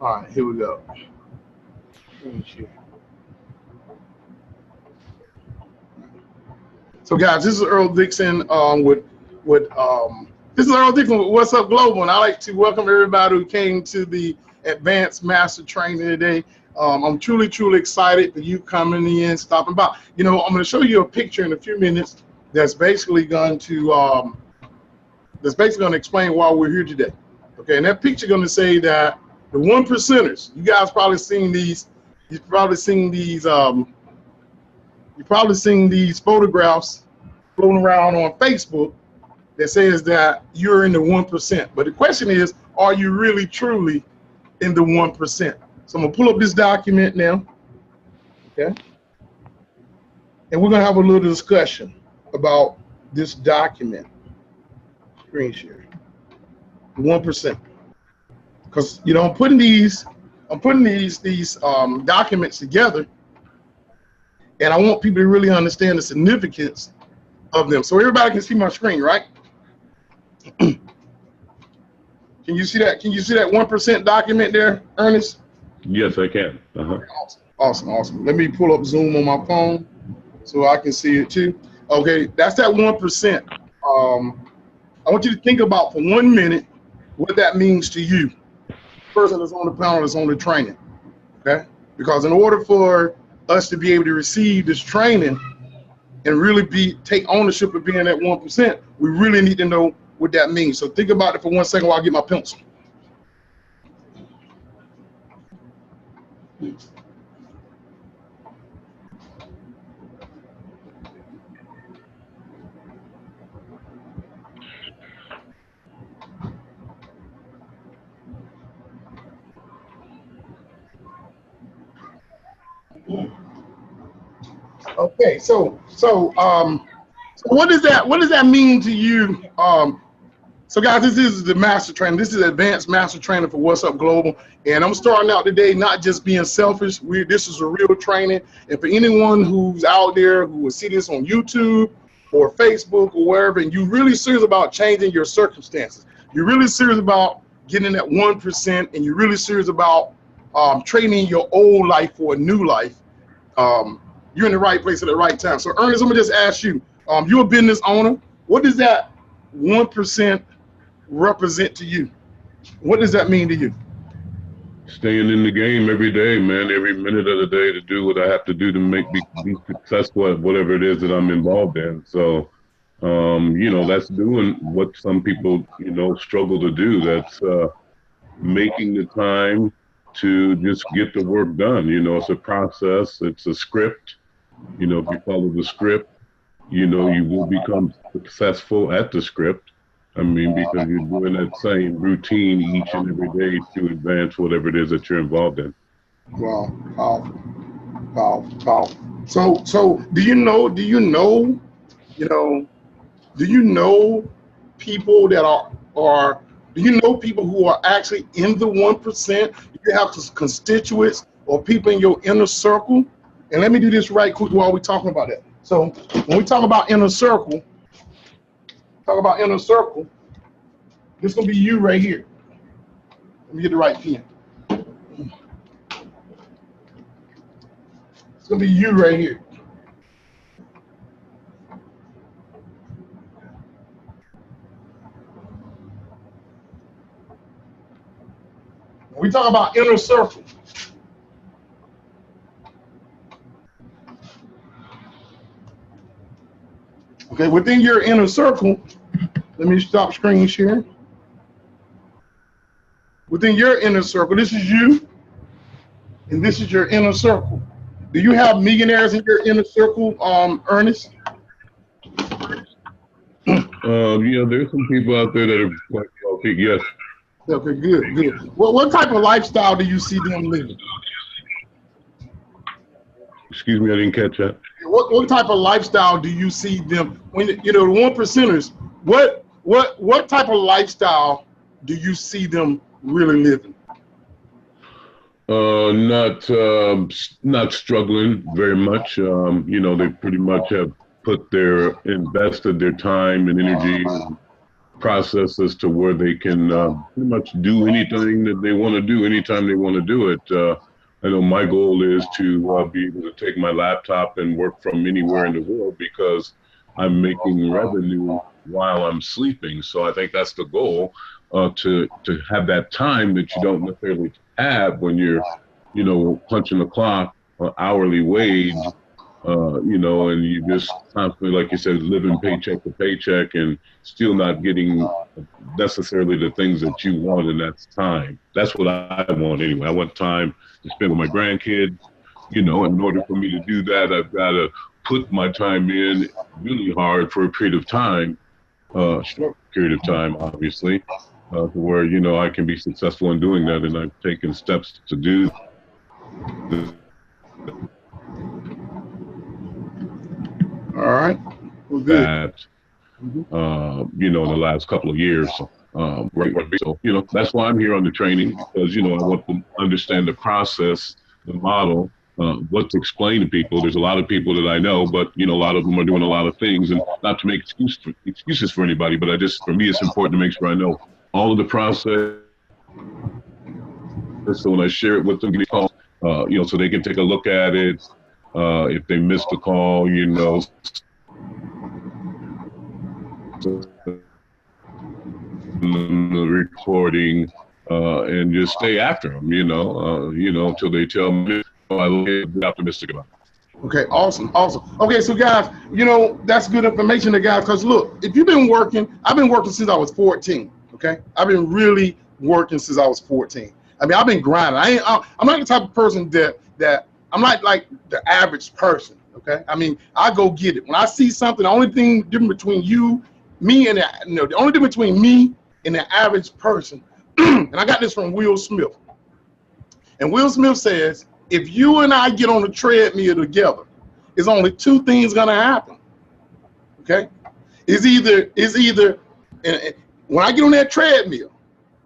All right, here we go. So guys, this is Earl Dixon this is Earl Dixon with Waszupp Global, and I'd like to welcome everybody who came to the Advanced Master Training today. I'm truly excited for you coming in, stopping by. You know, I'm going to show you a picture in a few minutes that's basically going to explain why we're here today. Okay, and that picture going to say that the one percenters. You guys probably seen these. You've probably seen these photographs floating around on Facebook that says that you're in the 1%. But the question is, are you really truly in the 1%? So I'm gonna pull up this document now, okay? And we're gonna have a little discussion about this document. Screen share, 1%. Because you know, I'm putting these documents together, and I want people to really understand the significance of them. So everybody can see my screen, right? Can you see that? Can you see that 1% document there, Ernest? Yes, I can. Awesome. Let me pull up Zoom on my phone so I can see it too. Okay, that's that 1%. I want you to think about for 1 minute what that means to you. Person that's on the panel that's on the training, okay? Because in order for us to be able to receive this training and really take ownership of being at 1%, we really need to know what that means. So think about it for 1 second while I get my pencil. Okay, so what does that mean to you? So guys, this is the master training. This is advanced master training for Waszupp Global, and I'm starting out today not just being selfish. This is a real training, and for anyone who's out there who will see this on YouTube or Facebook or wherever, and you're really serious about changing your circumstances, you're really serious about getting that 1%, and you're really serious about trading your old life for a new life, you're in the right place at the right time. So Ernest, I'm gonna just ask you, you're a business owner. What does that 1% represent to you? What does that mean to you? Staying in the game every day, man, every minute of the day to do what I have to do to be successful at whatever it is that I'm involved in. So, you know, that's doing what some people, you know, struggle to do. That's making the time to just get the work done. You know, it's a process, it's a script. You know, if you follow the script, you know, you will become successful at the script. I mean, because you're doing that same routine each and every day to advance whatever it is that you're involved in. Wow, powerful. So do you know people that do you know people who are actually in the 1%? You have constituents or people in your inner circle. And let me do this right quick while we're talking about that. So when we talk about inner circle, this is gonna be you right here. Let me get the right pen. It's gonna be you right here. When we talk about inner circle, okay, within your inner circle, let me stop screen sharing. Within your inner circle, this is you, and this is your inner circle. Do you have millionaires in your inner circle, Ernest? Yeah, there's some people out there that are quite wealthy, yes. Okay, good. What type of lifestyle do you see them living? Excuse me, I didn't catch that. What type of lifestyle do you see them, when you know, the 1%ers, what type of lifestyle do you see them really living? Not struggling very much. You know, they pretty much have invested their time and energy processes to where they can pretty much do anything that they want to do anytime they want to do it. I know my goal is to be able to take my laptop and work from anywhere in the world because I'm making revenue while I'm sleeping. So I think that's the goal, to have that time that you don't necessarily have when you're, punching the clock, hourly wage, and you just constantly, like you said, living paycheck to paycheck and still not getting necessarily the things that you want, and that's time. That's what I want anyway. I want time to spend with my grandkids. In order for me to do that, I've got to put my time in really hard for a period of time, short period of time, obviously, to where, I can be successful in doing that, and I've taken steps to do All right. Well, good. that, in the last couple of years. So, that's why I'm here on the training, because, I want to understand the process, the model, what to explain to people. There's a lot of people that I know, but, a lot of them are doing a lot of things, and not to make excuses for anybody, but for me, it's important to make sure I know all of the process. So when I share it with them, so they can take a look at it. If they missed a call, the recording, and just stay after them, until they tell me I'm optimistic about it. Okay, awesome. Okay, so guys, that's good information to guys, because look, if you've been working, I've been working since I was 14, okay? I've been really working since I was 14. I mean, I've been grinding. I'm not the type of person that I'm not like the average person, okay? I mean, I go get it. When I see something, the only thing different between me and the only difference between me and the average person, and I got this from Will Smith. And Will Smith says, if you and I get on the treadmill together, there's only two things gonna happen. Okay? It's either when I get on that treadmill,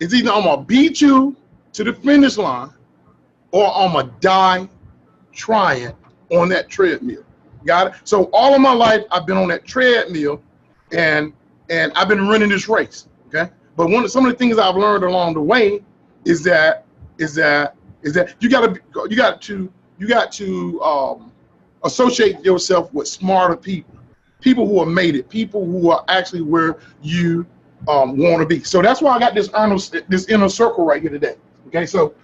it's either I'm gonna beat you to the finish line, or I'm gonna die trying on that treadmill. Got it? So all of my life I've been on that treadmill, and I've been running this race. Okay? But some of the things I've learned along the way is that you got to associate yourself with smarter people who have made it, people who are actually where you want to be. So that's why I got this inner circle right here today. Okay, so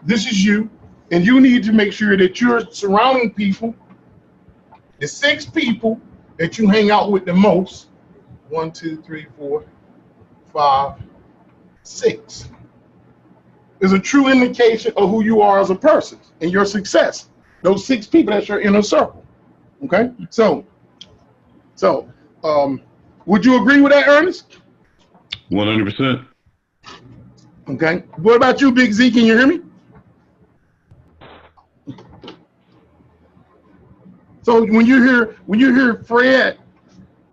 this is you, and you need to make sure that you're surrounding people, the 6 people that you hang out with the most. 1, 2, 3, 4, 5, 6. Is a true indication of who you are as a person and your success. Those 6 people, that's your inner circle. Okay, so would you agree with that, Ernest? 100%. Okay. What about you, Big Z? Can you hear me? So when you hear Fred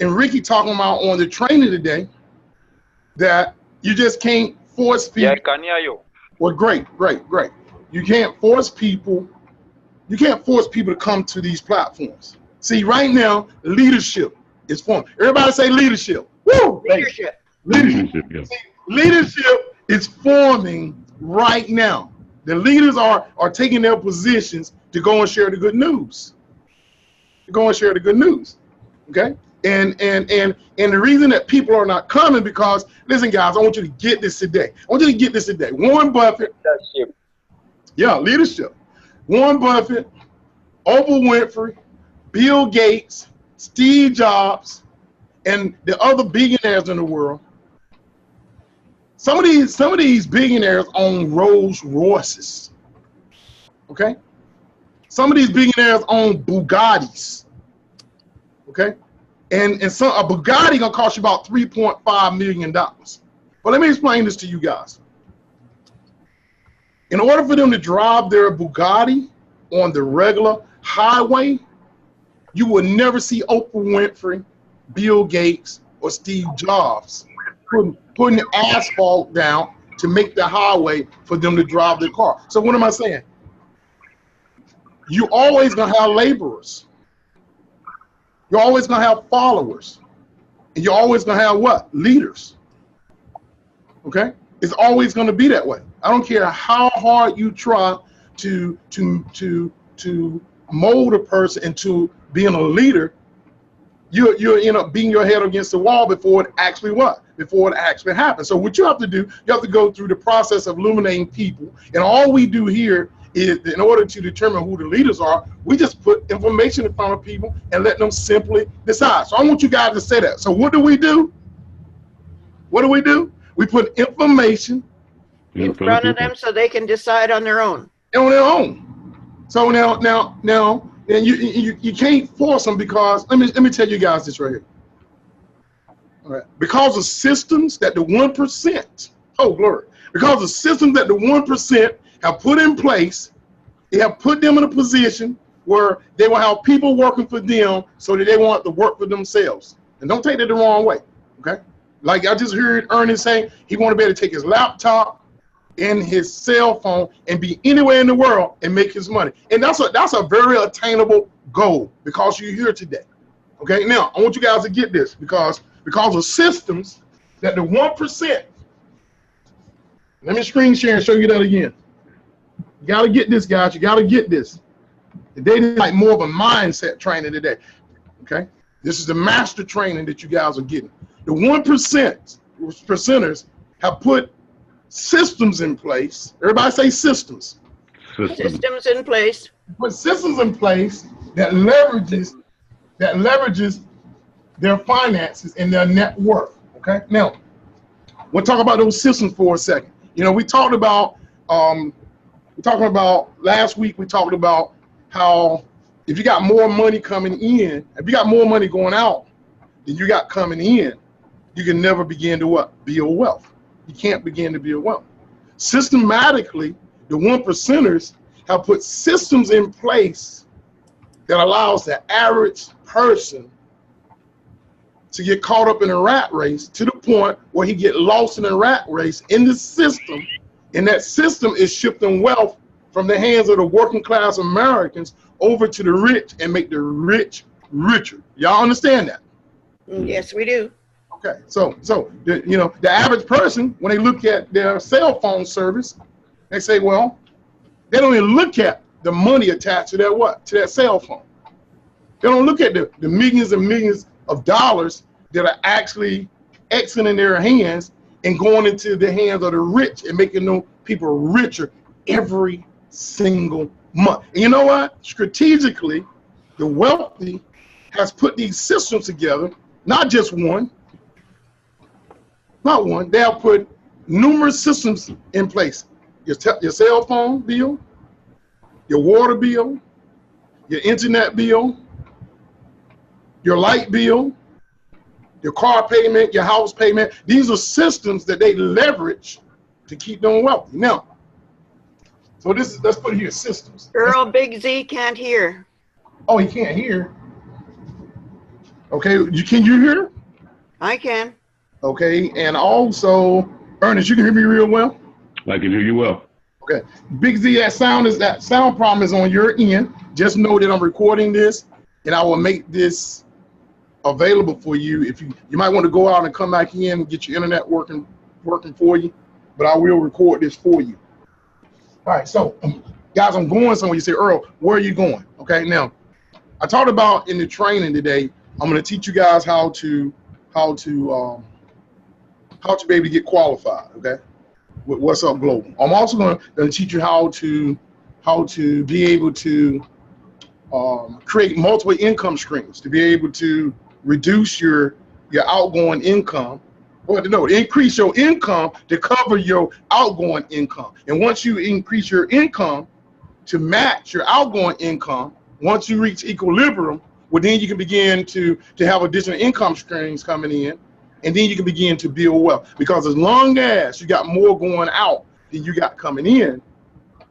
and Ricky talking about on the training today, that you just can't force people. Yeah, I can hear you. Well, great. You can't force people to come to these platforms. See, right now, leadership is forming. Everybody say leadership. Woo! Leadership. Yeah. See, leadership is forming right now. The leaders are taking their positions to go and share the good news. Okay? And the reason that people are not coming, because, listen, guys, I want you to get this today. Warren Buffett. Leadership. Yeah, leadership. Warren Buffett, Oprah Winfrey, Bill Gates, Steve Jobs, and the other billionaires in the world. Some of these billionaires own Rolls Royces. Okay? Some of these billionaires own Bugattis. Okay? And a Bugatti gonna cost you about $3.5 million. But let me explain this to you guys. In order for them to drive their Bugatti on the regular highway, you will never see Oprah Winfrey, Bill Gates, or Steve Jobs putting the asphalt down to make the highway for them to drive their car. So what am I saying? You always gonna have laborers. You're always gonna have followers. And you're always gonna have what? Leaders. Okay, it's always going to be that way. I don't care how hard you try to mold a person into being a leader. You'll end up beating your head against the wall before it actually what? Before it actually happens. So what you have to do, you have to go through the process of illuminating people. And all we do here is, in order to determine who the leaders are, we just put information in front of people and let them simply decide. So I want you guys to say that. So what do we do? What do we do? We put information in front of them so they can decide on their own. On their own. So now, and you can't force them, because let me tell you guys this right here. All right. Because of systems that the 1%, oh glory, because of systems that the 1% have put in place, they have put them in a position where they will have people working for them so that they want to work for themselves. And don't take that the wrong way, okay? Like I just heard Ernest saying, he want to be able to take his laptop and his cell phone and be anywhere in the world and make his money. And that's a very attainable goal, because you're here today. Okay, now I want you guys to get this, because of systems that the 1%, let me screen share and show you that again. You gotta get this, guys, you gotta get this. Today is like more of a mindset training today, okay? This is the master training that you guys are getting. The 1%ers have put systems in place. Everybody say systems. Systems in place. Put systems in place that leverages their finances and their net worth. Okay. Now, we'll talk about those systems for a second. You know, we talked about last week. We talked about how if you got more money coming in, if you got more money going out than you got coming in, you can never begin to what? Build wealth. You can't begin to build wealth. Systematically, the 1%ers have put systems in place that allows the average person to get caught up in a rat race to the point where he get lost in a rat race in the system, and that system is shifting wealth from the hands of the working class Americans over to the rich and make the rich richer. Y'all understand that? Yes, we do. Okay, so the average person, when they look at their cell phone service, they say, well, they don't even look at the money attached to that cell phone. They don't look at the millions and millions of dollars that are actually exiting their hands and going into the hands of the rich and making them people richer every single month. And you know what? Strategically, the wealthy has put these systems together, not just one. Not one. They have put numerous systems in place. Your cell phone bill, your water bill, your internet bill, your light bill, your car payment, your house payment. These are systems that they leverage to keep them wealthy. Now, so let's put here systems. Earl Big Z can't hear. Oh, he can't hear. Okay, can you hear? I can. Okay, and also, Ernest, you can hear me real well? I can hear you well. Okay, Big Z, that sound problem is on your end. Just know that I'm recording this, and I will make this available for you. If you might want to go out and come back in and get your internet working for you, but I will record this for you. All right, so guys, I'm going somewhere. You say, Earl, where are you going? Okay, now I talked about in the training today, I'm going to teach you guys how to be able to get qualified, okay, with Waszupp Global. I'm also going to teach you how to be able to create multiple income streams, to be able to reduce your outgoing income, or no, increase your income to cover your outgoing income. And once you increase your income to match your outgoing income, once you reach equilibrium, well, then you can begin to have additional income streams coming in, and then you can begin to build wealth. Because as long as you got more going out than you got coming in,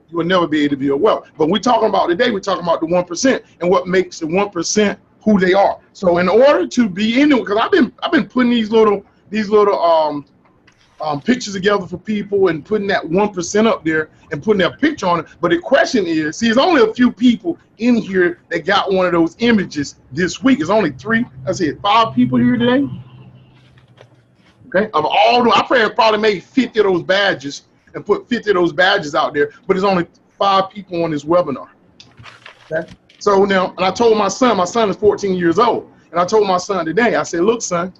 you will never be able to build wealth. But we're talking about today, we're talking about the 1% and what makes the 1% who they are. So in order to be in it, because I've been putting these little pictures together for people and putting that 1% up there and putting their picture on it. But the question is, see, there's only a few people in here that got one of those images this week. It's only 5 people here today. Okay, of all the, I probably made 50 of those badges and put 50 of those badges out there, but there's only 5 people on this webinar. Okay, so now, and I told my son is 14 years old, and I told my son today, I said, look, son,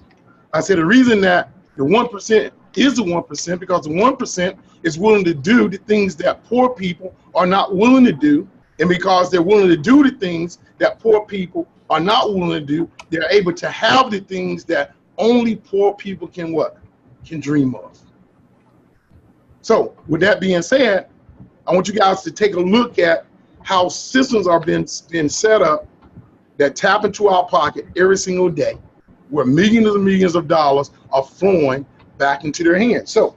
I said, the reason that the 1% is the 1% because the 1% is willing to do the things that poor people are not willing to do, and because they're willing to do the things that poor people are not willing to do, they're able to have the things that only poor people can what? Can dream of. So with that being said, I want you guys to take a look at how systems are being set up that tap into our pocket every single day, where millions and millions of dollars are flowing back into their hands. So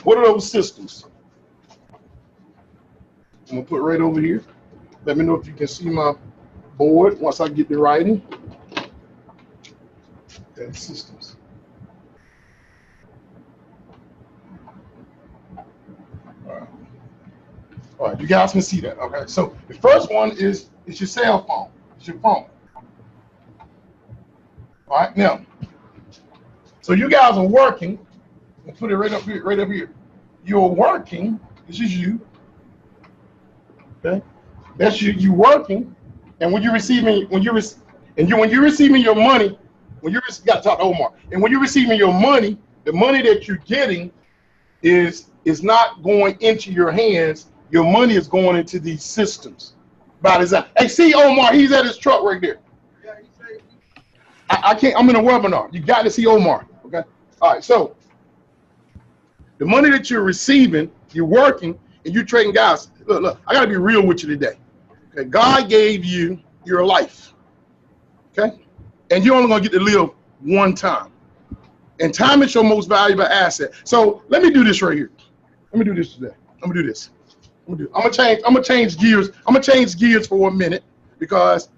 what are those systems? I'm gonna put it right over here. Let me know if you can see my board once I get the writing. Okay, systems. All right, you guys can see that. Okay, so the first one is your cell phone. It's your phone. All right, now, so you guys are working. I'll put it right up here, right up here. You're working. This is you. Okay, that's you. You working, and when you're receiving, when you're receiving your money, when you got to talk to Omar, and when you're receiving your money, the money that you're getting is not going into your hands. Your money is going into these systems. By design. Hey, see Omar, he's at his truck right there. Yeah, I can't. I'm in a webinar. You got to see Omar. Okay. All right. So the money that you're receiving, you're working, and you're trading. Guys, look. I got to be real with you today. Okay. God gave you your life. Okay. And you're only gonna get to live one time. And time is your most valuable asset. So let me do this right here. Let me do this today. I'm gonna do this. I'm gonna change gears. I'm gonna change gears for 1 minute, because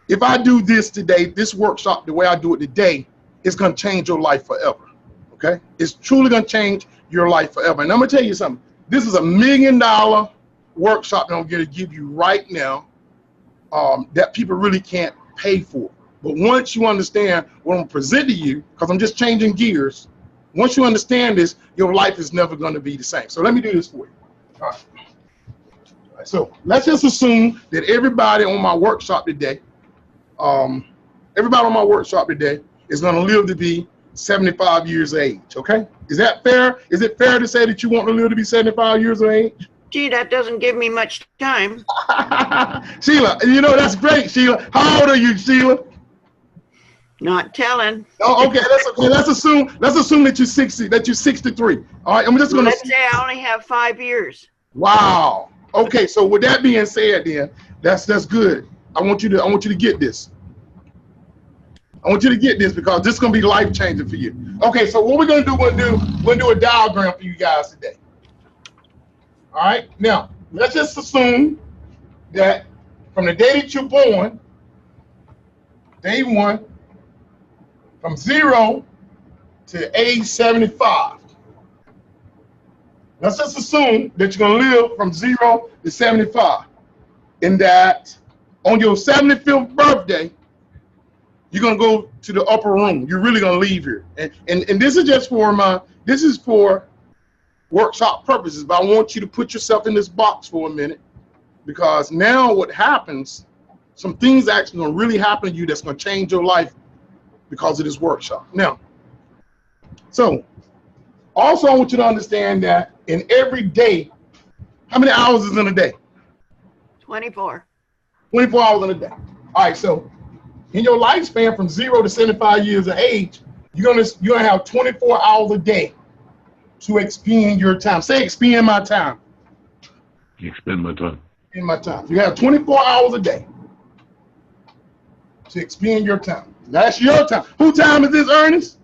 if I do this today, this workshop, the way I do it today, it's gonna change your life forever. Okay? It's truly gonna change your life forever. And I'm gonna tell you something. This is $1 million workshop that I'm gonna give you right now, that people really can't pay for. But once you understand what I'm presenting you, because I'm just changing gears, once you understand this, your life is never gonna be the same. So let me do this for you. All right. So let's just assume that everybody on my workshop today, is going to live to be 75 years of age. Okay, is that fair? Is it fair to say that you want to live to be 75 years of age? Gee, that doesn't give me much time. Sheila, you know that's great, Sheila. How old are you, Sheila? Not telling. Oh, okay. That's okay. Let's assume that you're 60. That you're 63. All right. I'm just going to. Let's say I only have 5 years. Wow. Okay, so with that being said, then that's good. I want you to get this. I want you to get this, because this is gonna be life changing for you. Okay, so what we're gonna do? We're gonna do a diagram for you guys today. All right. Now let's just assume that from the day that you're born, day 1, from 0 to age 75. Let's just assume that you're going to live from 0 to 75, and that on your 75th birthday, you're going to go to the upper room. You're really going to leave here. And this is just for workshop purposes, but I want you to put yourself in this box for a minute, because now what happens, some things actually going to really happen to you that's going to change your life because of this workshop. Now, so also I want you to understand that in every day, how many hours is in a day? 24. 24 hours in a day. All right, so in your lifespan from 0 to 75 years of age, you're gonna have 24 hours a day to expend your time. Say, expend my time. Expend my time. In my time. You have 24 hours a day to expend your time. That's your time. Whose time is this, Ernest?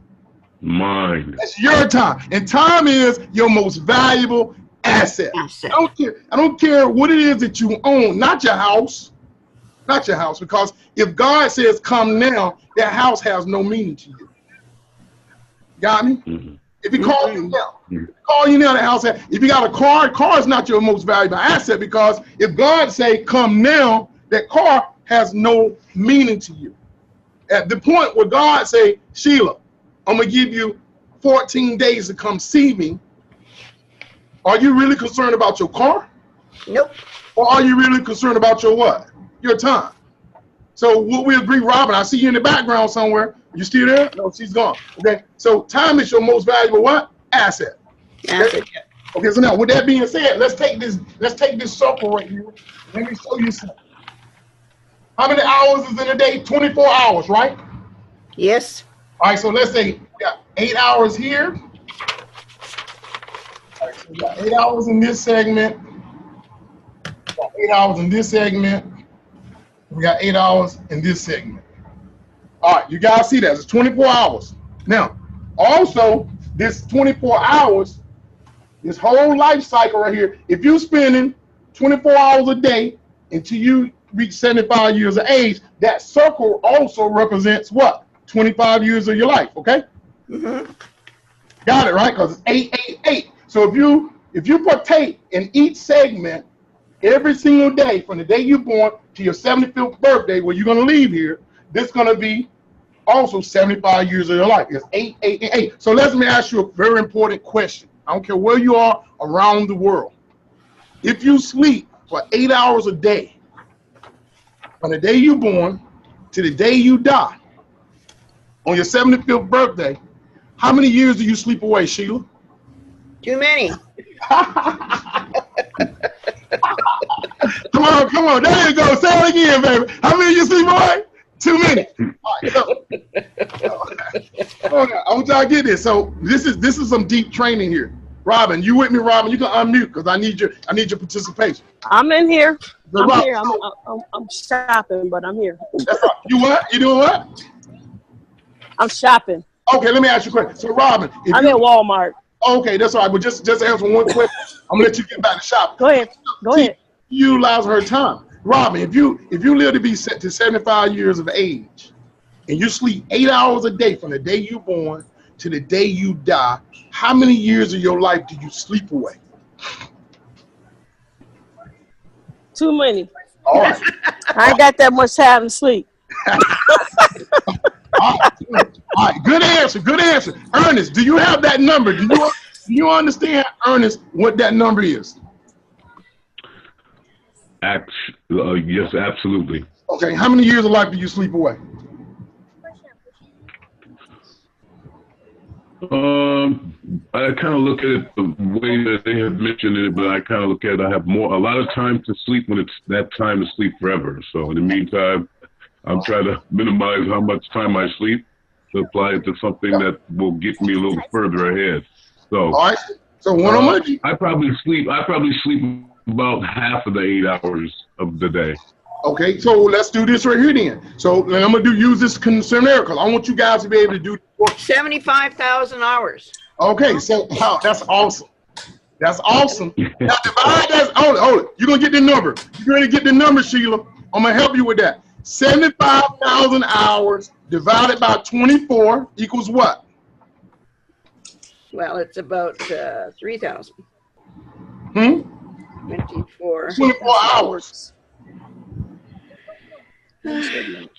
Mine. That's your time. And time is your most valuable asset. I don't care what it is that you own, not your house. Not your house, because if God says come now, that house has no meaning to you. Got me? Mm-hmm. If he calls you now, the house has, if you got a car is not your most valuable asset, because if God say come now, that car has no meaning to you. At the point where God say, Sheila, I'm gonna give you 14 days to come see me, are you really concerned about your car? Nope. Or are you really concerned about your what? Your time. So what we agree, Robin, I see you in the background somewhere. You still there? No, she's gone. Okay. So time is your most valuable what? Asset. Asset. Okay, so now with that being said, let's take this circle right here. Let me show you something. How many hours is in a day? 24 hours, right? Yes. All right, so let's say we got 8 hours here. All right, so we got 8 hours in this segment. We got 8 hours in this segment. We got 8 hours in this segment. All right, you guys see that? It's 24 hours. Now, also, this 24 hours, this whole life cycle right here, if you're spending 24 hours a day until you reach 75 years of age, that circle also represents what? 25 years of your life, okay? Mm-hmm. Got it, right? Because it's 888. So if you partake in each segment every single day from the day you're born to your 75th birthday, where you're going to leave here, this is going to be also 75 years of your life. It's 888. So let me ask you a very important question. I don't care where you are around the world. If you sleep for 8 hours a day, from the day you're born to the day you die, on your 75th birthday, how many years do you sleep away, Sheila? Too many. Come on. There you go. Say it again, baby. How many you sleep away? Too many. All right, so, I want y'all to get this. So this is some deep training here. Robin, you with me, Robin? You can unmute because I need your participation. I'm in here. So, I'm Robin, here. I'm shopping, but I'm here. That's right. You what? You doing what? I'm shopping. Okay, let me ask you a question. So, Robin, I'm at Walmart. Okay, that's all right. But just answer one question. I'm gonna let you get back to shopping. Go ahead. Go ahead. Utilize her time. Robin, if you live to be set to 75 years of age, and you sleep 8 hours a day from the day you're born to the day you die, how many years of your life do you sleep away? Too many. All right. I ain't got that much time to sleep. All right. Good answer. Ernest, do you have that number? Do you understand, Ernest, what that number is? Yes, absolutely. Okay, how many years of life do you sleep away? I kind of look at it the way that they have mentioned it, but I kind of look at it, I have a lot of time to sleep when it's that time to sleep forever. So in the meantime, I'm trying to minimize how much time I sleep to apply it to something that will get me a little further ahead. So, all right. So I probably sleep about half of the 8 hours of the day. Okay, so let's do this right here then. So I'm gonna use this scenario because I want you guys to be able to do 75,000 hours. Okay, so that's awesome. That's awesome. Now divide that. Hold it. You're gonna get the number. You're gonna get the number, Sheila. I'm gonna help you with that. 75,000 hours divided by 24 equals what? Well, it's about 3,000. 24 hours.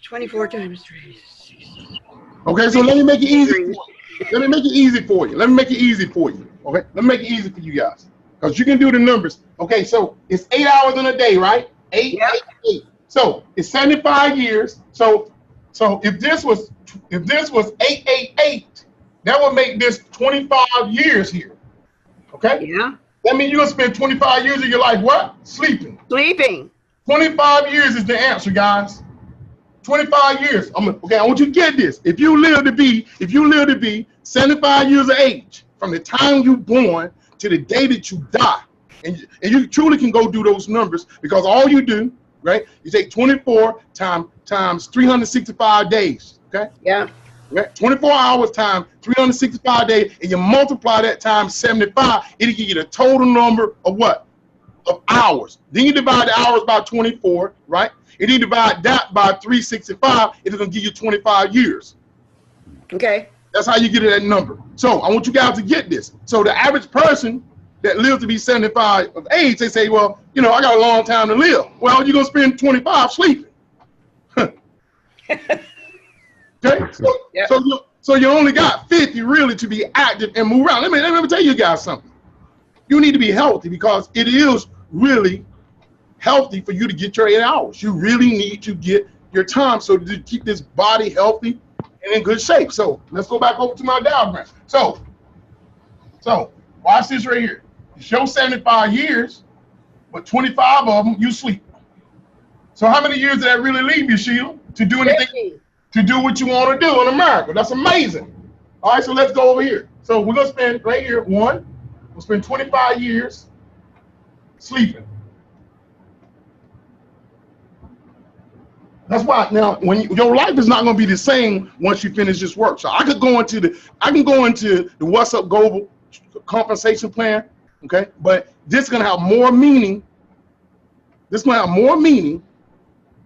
24 times 3. Okay, so let me make it easy for you. Let me make it easy for you. Okay, let me make it easy for you guys. Because you can do the numbers. Okay, so it's 8 hours in a day, right? 8. So it's 75 years. So if this was 888, that would make this 25 years here. Okay? Yeah. That means you're gonna spend 25 years of your life what? Sleeping. 25 years is the answer, guys. 25 years. Okay, I want you to get this. If you live to be 75 years of age, from the time you're born to the day that you die, and you truly can go do those numbers because all you do, right? You take 24 times 365 days. Okay. Yeah. Right? 24 hours times 365 days, and you multiply that times 75, it'll give you the total number of what? Of hours. Then you divide the hours by 24, right? And then divide that by 365, it's gonna give you 25 years. Okay. That's how you get to that number. So I want you guys to get this. So the average person that lives to be 75 of age, they say, well, I got a long time to live. Well, you're gonna spend 25 sleeping. Okay, So you only got 50 really to be active and move around. Let me tell you guys something. You need to be healthy because it is really healthy for you to get your 8 hours. You really need to get your time so to keep this body healthy and in good shape. So let's go back over to my diagram. So watch this right here. It shows 75 years, but 25 of them you sleep. So how many years did that really leave you, Sheila, to do anything, 50. to do what you want to do in America? That's amazing. All right, so let's go over here. So we're gonna spend right here, we'll spend 25 years sleeping. That's why now when your life is not going to be the same once you finish this work. So I can go into the Waszupp Global compensation plan, okay? But this is going to have more meaning. This is going to have more meaning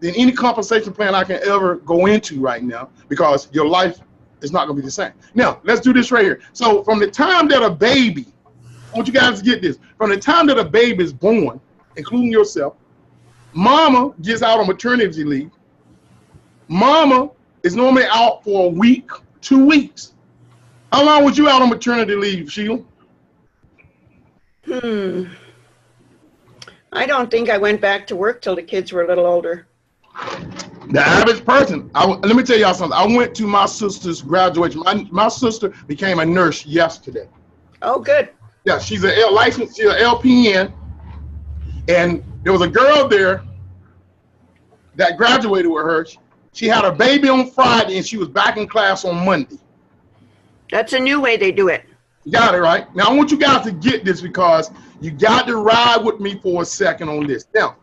than any compensation plan I can ever go into right now because your life is not going to be the same. Now let's do this right here. So from the time that a baby, I want you guys to get this. From the time that a baby is born, including yourself, mama gets out on maternity leave. Mama is normally out for a week, 2 weeks. How long was you out on maternity leave, Sheila? I don't think I went back to work till the kids were a little older. The average person, let me tell y'all something. I went to my sister's graduation. My sister became a nurse yesterday. Oh, good. Yeah, she's an licensed, she's an LPN. And there was a girl there that graduated with her. She had a baby on Friday and she was back in class on Monday. That's a new way they do it. You got it, right? Now I want you guys to get this because you got to ride with me for a second on this. Now,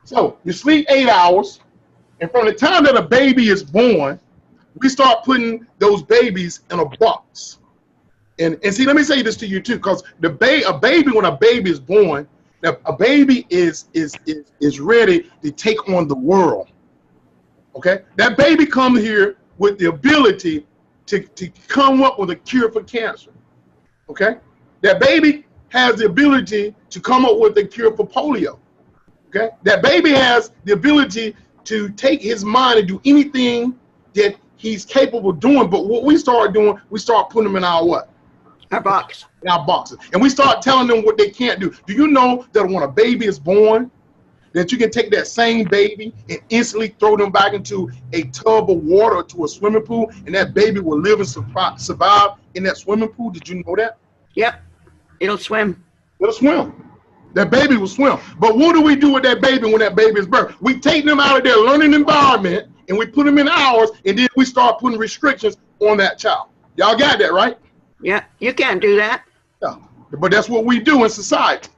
so you sleep 8 hours, and from the time that a baby is born, we start putting those babies in a box. And see, let me say this to you too, because a baby, when a baby is born, a baby is ready to take on the world. Okay, that baby comes here with the ability to come up with a cure for cancer. Okay, that baby has the ability to come up with a cure for polio. Okay, that baby has the ability to take his mind and do anything that he's capable of doing. But what we start doing, we start putting them in our what? Our box. In our boxes, and we start telling them what they can't do. Do you know that when a baby is born, that you can take that same baby and instantly throw them back into a tub of water or to a swimming pool, and that baby will live and survive in that swimming pool? Did you know that? Yep. It'll swim. It'll swim. That baby will swim. But what do we do with that baby when that baby is birthed? We take them out of their learning environment and we put them in ours, and then we start putting restrictions on that child. Y'all got that, right? Yeah. You can't do that. Yeah. But that's what we do in society.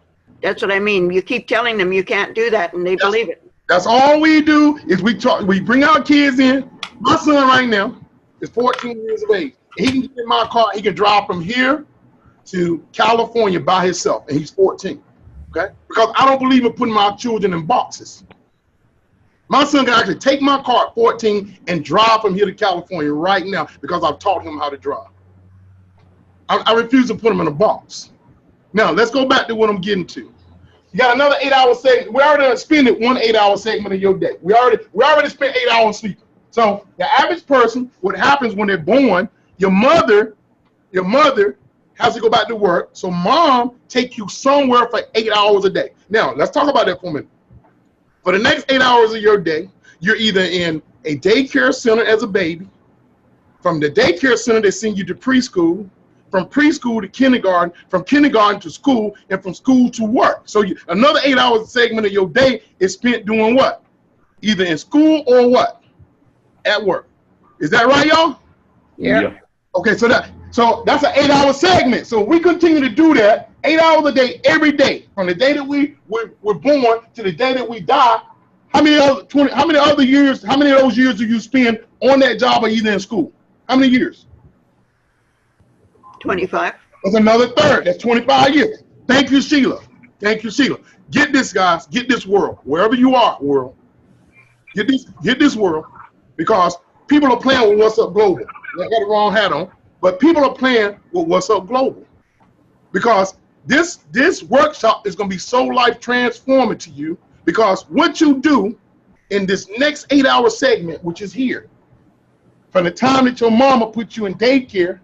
That's what I mean. You keep telling them you can't do that, and they believe it. That's all we do is we bring our kids in. My son right now is 14 years of age. He can get in my car. He can drive from here to California by himself, and he's 14. Okay? Because I don't believe in putting my children in boxes. My son can actually take my car at 14 and drive from here to California right now because I've taught him how to drive. I refuse to put him in a box. Now, let's go back to what I'm getting to. You got another 8 hour segment. We already spent one 8 hour segment of your day. We already spent 8 hours sleeping. So the average person, what happens when they're born, your mother has to go back to work. So mom take you somewhere for 8 hours a day. Now, let's talk about that for a minute. For the next 8 hours of your day, you're either in a daycare center as a baby. From the daycare center, they send you to preschool. From preschool to kindergarten, from kindergarten to school, and from school to work. So another 8 hours segment of your day is spent doing what? Either in school or what? At work. Is that right, y'all? Yeah. Okay, so that's an 8 hour segment. So we continue to do that 8 hours a day, every day, from the day that we're born to the day that we die. How many of those years do you spend on that job or either in school? How many years? 25. That's another third. That's 25 years. Thank you, Sheila. Thank you, Sheila. Get this, guys. Get this world. Wherever you are, world. Get this world, because people are playing with Waszupp Global. I got the wrong hat on, but people are playing with Waszupp Global, because this workshop is going to be so life transforming to you, because what you do in this next 8 hour segment, which is here, from the time that your mama put you in daycare,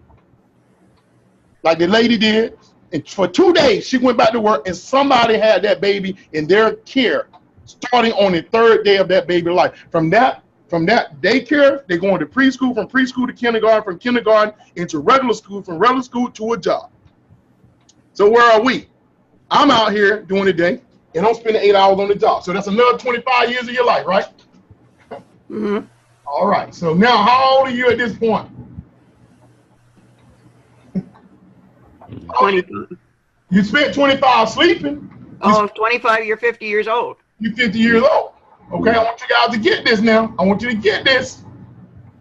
like the lady did, and for 2 days she went back to work, and somebody had that baby in their care, starting on the 3rd day of that baby life. From that daycare, they're going to preschool, from preschool to kindergarten, from kindergarten into regular school, from regular school to a job. So where are we? I'm out here doing the day, and I'm spending 8 hours on the job. So that's another 25 years of your life, right? Mm-hmm. All right. So now, how old are you at this point? 25. You spent 25 sleeping. Oh, 25, you're 50 years old. You're 50 years old. Okay, I want you guys to get this now. I want you to get this.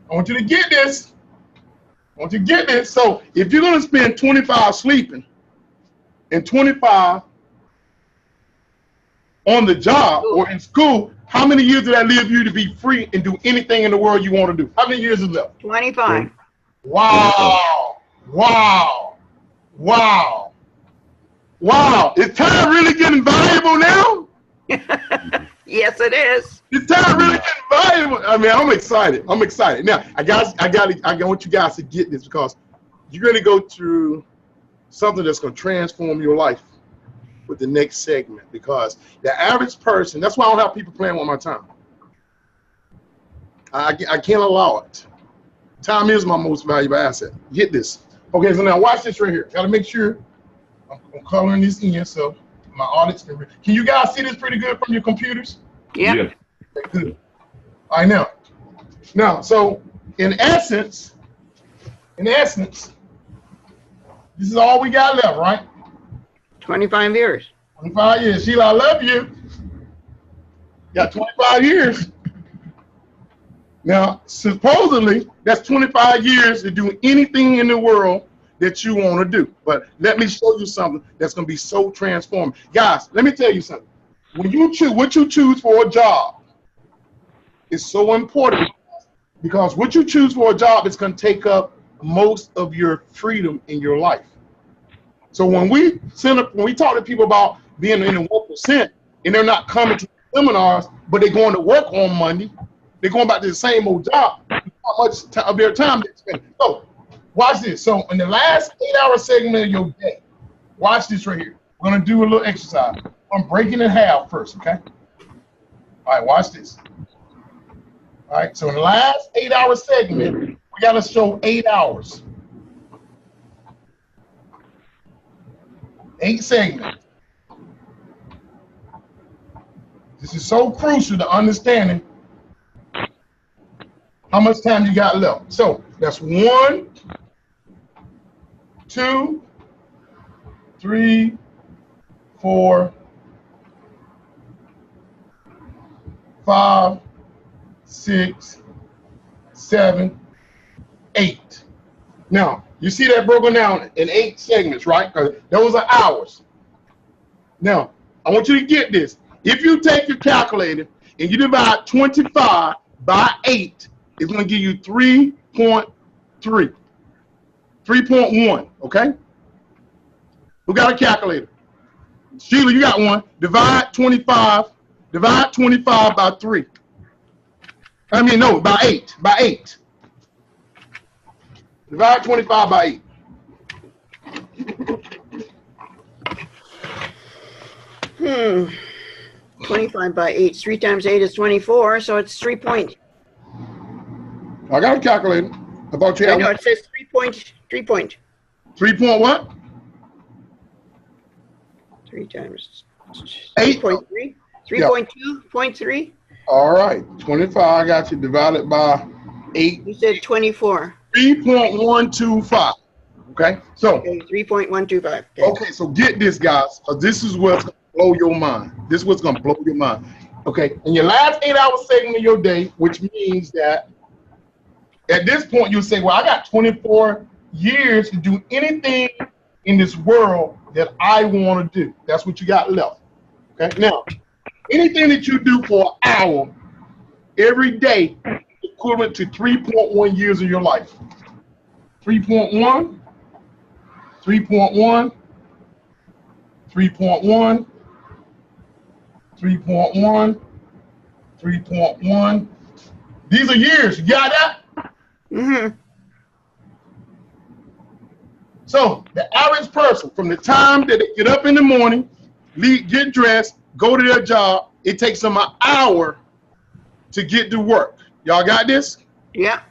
I want you to get this. I want you to get this. So if you're going to spend 25 sleeping and 25 on the job or in school, how many years did that leave you to be free and do anything in the world you want to do? How many years is left? 25. Wow. Wow. Wow. Wow. Is time really getting valuable now? Yes, it is. Is time really getting valuable? I mean, I'm excited. I'm excited. Now, I want you guys to get this, because you're going to go through something that's going to transform your life with the next segment, because the average person, that's why I don't have people playing with my time. I can't allow it. Time is my most valuable asset. Get this. Okay, so now watch this right here. Got to make sure I'm coloring this in so my audience can read. Can you guys see this pretty good from your computers? Yeah. Yeah. Okay, good. All right, now, so in essence, this is all we got left, right? 25 years. 25 years. Sheila, I love you. Got 25 years. Now, supposedly, that's 25 years to do anything in the world that you want to do. But let me show you something that's going to be so transformative. Guys, let me tell you something. When you choose, what you choose for a job is so important, because what you choose for a job is going to take up most of your freedom in your life. So when we talk to people about being in the 1% and they're not coming to seminars, but they're going to work on Monday, they're going back to the same old job, how much of their time they spend. So watch this. So in the last 8-hour segment of your day, watch this right here. We're going to do a little exercise. I'm breaking it in half first, okay? All right, watch this. All right, so in the last 8-hour segment, we got to show 8 hours. 8 segments. This is so crucial to understanding how much time you got left. So that's 1, 2, 3, 4, 5, 6, 7, 8. Now, you see that broken down in 8 segments, right? Those are hours. Now, I want you to get this. If you take your calculator and you divide 25 by 8, it's going to give you 3.3. 3.1, okay? Who got a calculator? Sheila, you got one. Divide 25 by 3. I mean, no, by 8. By 8. Divide 25 by 8. Hmm. 25 by 8. 3 times 8 is 24, so it's 3 point. I got a calculator. I thought you I had know one. it says 3 point. 3 point. 3 point what? 3 times 8. 3.3. 3.2.3. All right. 25, I got you. Divided by 8. You said 24. 3.125. Okay? So, Okay, 3.125. okay, so get this, guys. This is what's going to blow your mind. This is what's going to blow your mind. Okay? In your last 8-hour segment of your day, which means that at this point, you'll say, well, I got 24 years to do anything in this world that I want to do. That's what you got left. Okay? Now, anything that you do for an hour every day is equivalent to 3.1 years of your life. 3.1, 3.1, 3.1, 3.1, 3.1. These are years. You got that? Mm-hmm. So the average person, from the time that they get up in the morning, get dressed, go to their job, it takes them an hour to get to work. Y'all got this? Yeah.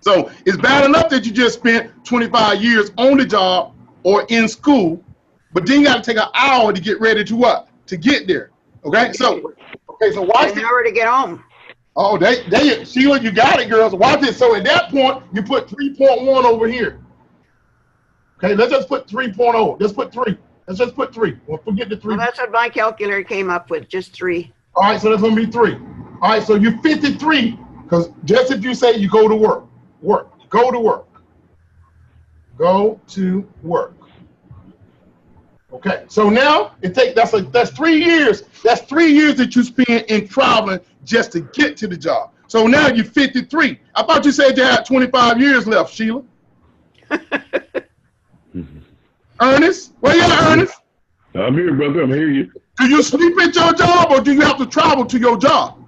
So it's bad enough that you just spent 25 years on the job or in school, but then you got to take an hour to get ready to what? To get there. Okay, so watch An hour to get home. Oh, Sheila, you got it, girls. Watch this. So at that point, you put 3.1 over here. Okay, let's just put 3.0. Let's put 3. Let's just put 3. We'll forget the 3. Well, that's what my calculator came up with, just 3. All right, so that's going to be 3. All right, so you're 53, because just if you say you go to work, go to work. Go to work. Okay, so now that's 3 years. That's 3 years that you spend in traveling just to get to the job. So now you're 53. I thought you said you had 25 years left, Sheila. Ernest, where you at, Ernest? I'm here, brother. I'm hearing you. Do you sleep at your job or do you have to travel to your job?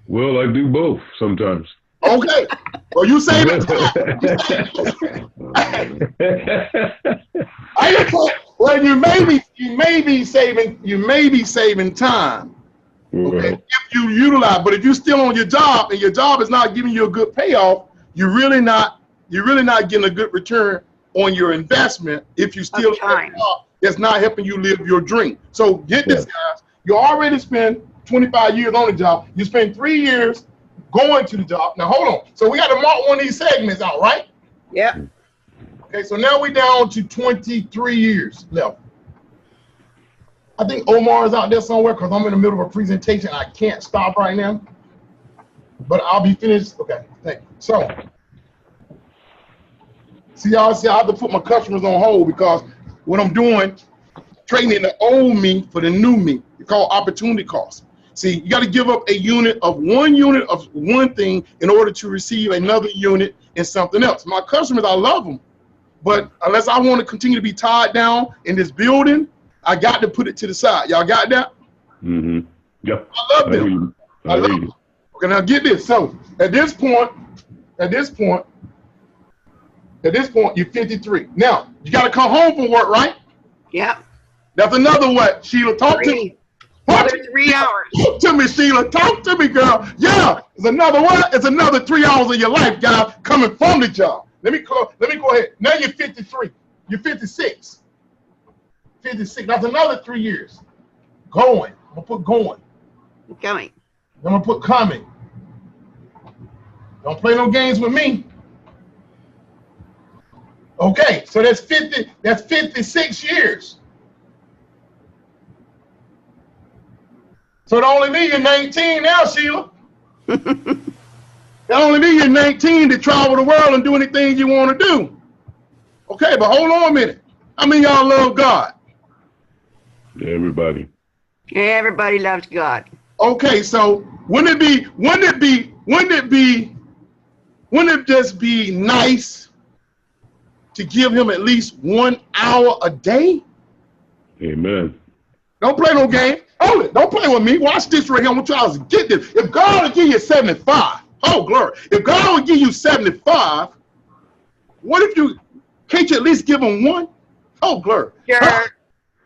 Well, I do both sometimes. Okay. Well, you saving time. Well, you may be saving time. Okay. Right. If you utilize, but if you're still on your job and your job is not giving you a good payoff, you're really not getting a good return on your investment if you still have a job that's not helping you live your dream. So get this, guys. You already spent 25 years on the job. You spend 3 years going to the job. Now hold on. So we got to mark one of these segments out, right? Yep. Okay, so now we're down to 23 years left. I think Omar is out there somewhere because I'm in the middle of a presentation. I can't stop right now, but I'll be finished. Okay, thank you. So, see, I have to put my customers on hold because what I'm doing, trading the old me for the new me. It's called opportunity cost. See, you got to give up a unit of one thing in order to receive another unit in something else. My customers, I love them, but unless I want to continue to be tied down in this building, I got to put it to the side. Y'all got that? Mm-hmm. Yep. I love them. I love them. Okay, now get this. So at this point, you're 53. Now you got to come home from work, right? Yep. That's another what? Sheila, talk to me. Another 3 hours. Talk to me, Sheila. Talk to me, girl. Yeah, it's another what? It's another 3 hours of your life, guys, coming from the job. Let me go ahead. Now you're 53. You're 56. 56. That's another 3 years. Going. I'm gonna put going. Coming. I'm gonna put coming. Don't play no games with me. Okay, so that's 50. That's 56 years. So it only means you're 19 now, Sheila. It only means you're 19 to travel the world and do anything you want to do. Okay, but hold on a minute. How many of y'all love God? Everybody. Everybody loves God. Okay, so wouldn't it just be nice to give him at least 1 hour a day? Amen. Don't play no game. Hold it. Don't play with me. Watch this right here. I want y'all to get this. If God will give you 75, oh glory. If God will give you 75, what if can't you at least give him 1? Oh glory. Sure.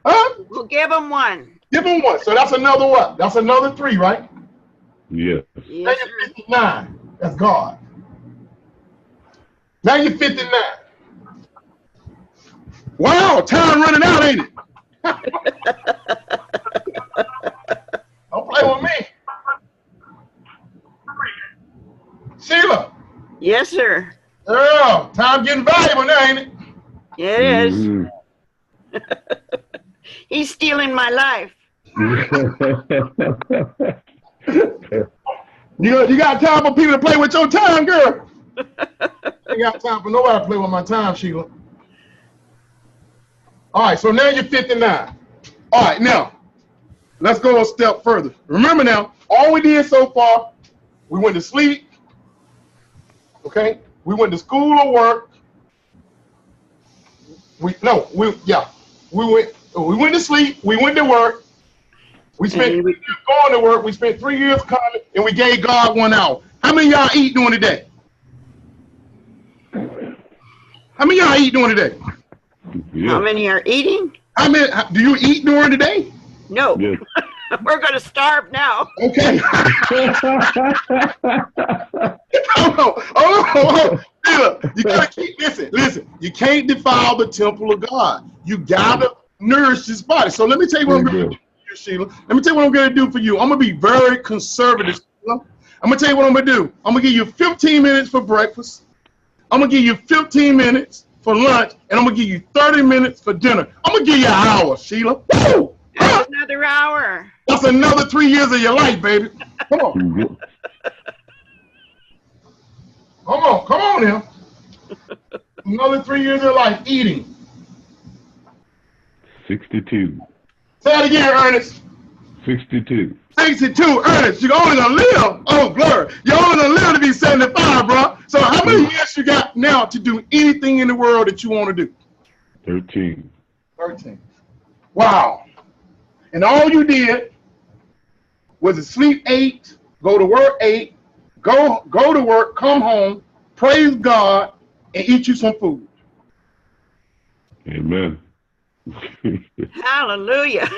Huh? We'll give him 1. Give him 1. So that's another what? That's another 3, right? Yeah. Now Yes, you're 59. That's God. Now you're 59. Wow, time running out, ain't it? Don't play with me. Sheila. yes, sir. Girl, time getting valuable now, ain't it? It is. Mhm. He's stealing my life. You got time for people to play with your time, girl. Ain't got time for nobody to play with my time, Sheila. All right, so now you're 59. All right, now, let's go a step further. Remember now, all we did so far, we went to sleep, okay? We went to school or work. We went to sleep, we went to work. We spent 3 years going to work, we spent 3 years coming, and we gave God 1 hour. How many of y'all eat during the day? How many of y'all eat during the day? Yeah. How many are eating? How many do you eat during the day? No. Yes. We're going to starve now. Okay. Oh, you gotta keep listen. You can't defile the temple of God. You gotta nourish this body. So let me tell you what I'm gonna do for you, Sheila. Let me tell you what I'm gonna do for you. I'm gonna be very conservative, Sheila. I'm gonna tell you what I'm gonna do. I'm gonna give you 15 minutes for breakfast. I'm gonna give you 15 minutes for lunch, and I'm gonna give you 30 minutes for dinner. I'm gonna give you an hour, Sheila. Woo! That's another hour. That's another 3 years of your life, baby. Come on. Come on now. Another 3 years of your life eating. 62. Say it again, Ernest. 62. 62, Ernest. You're only gonna live. Oh, glory. You're only gonna live to be 75, bro. So how many years you got now to do anything in the world that you want to do? 13. 13. Wow. And all you did was to sleep 8, go to work 8, go to work, come home, praise God, and eat you some food. Amen. Hallelujah.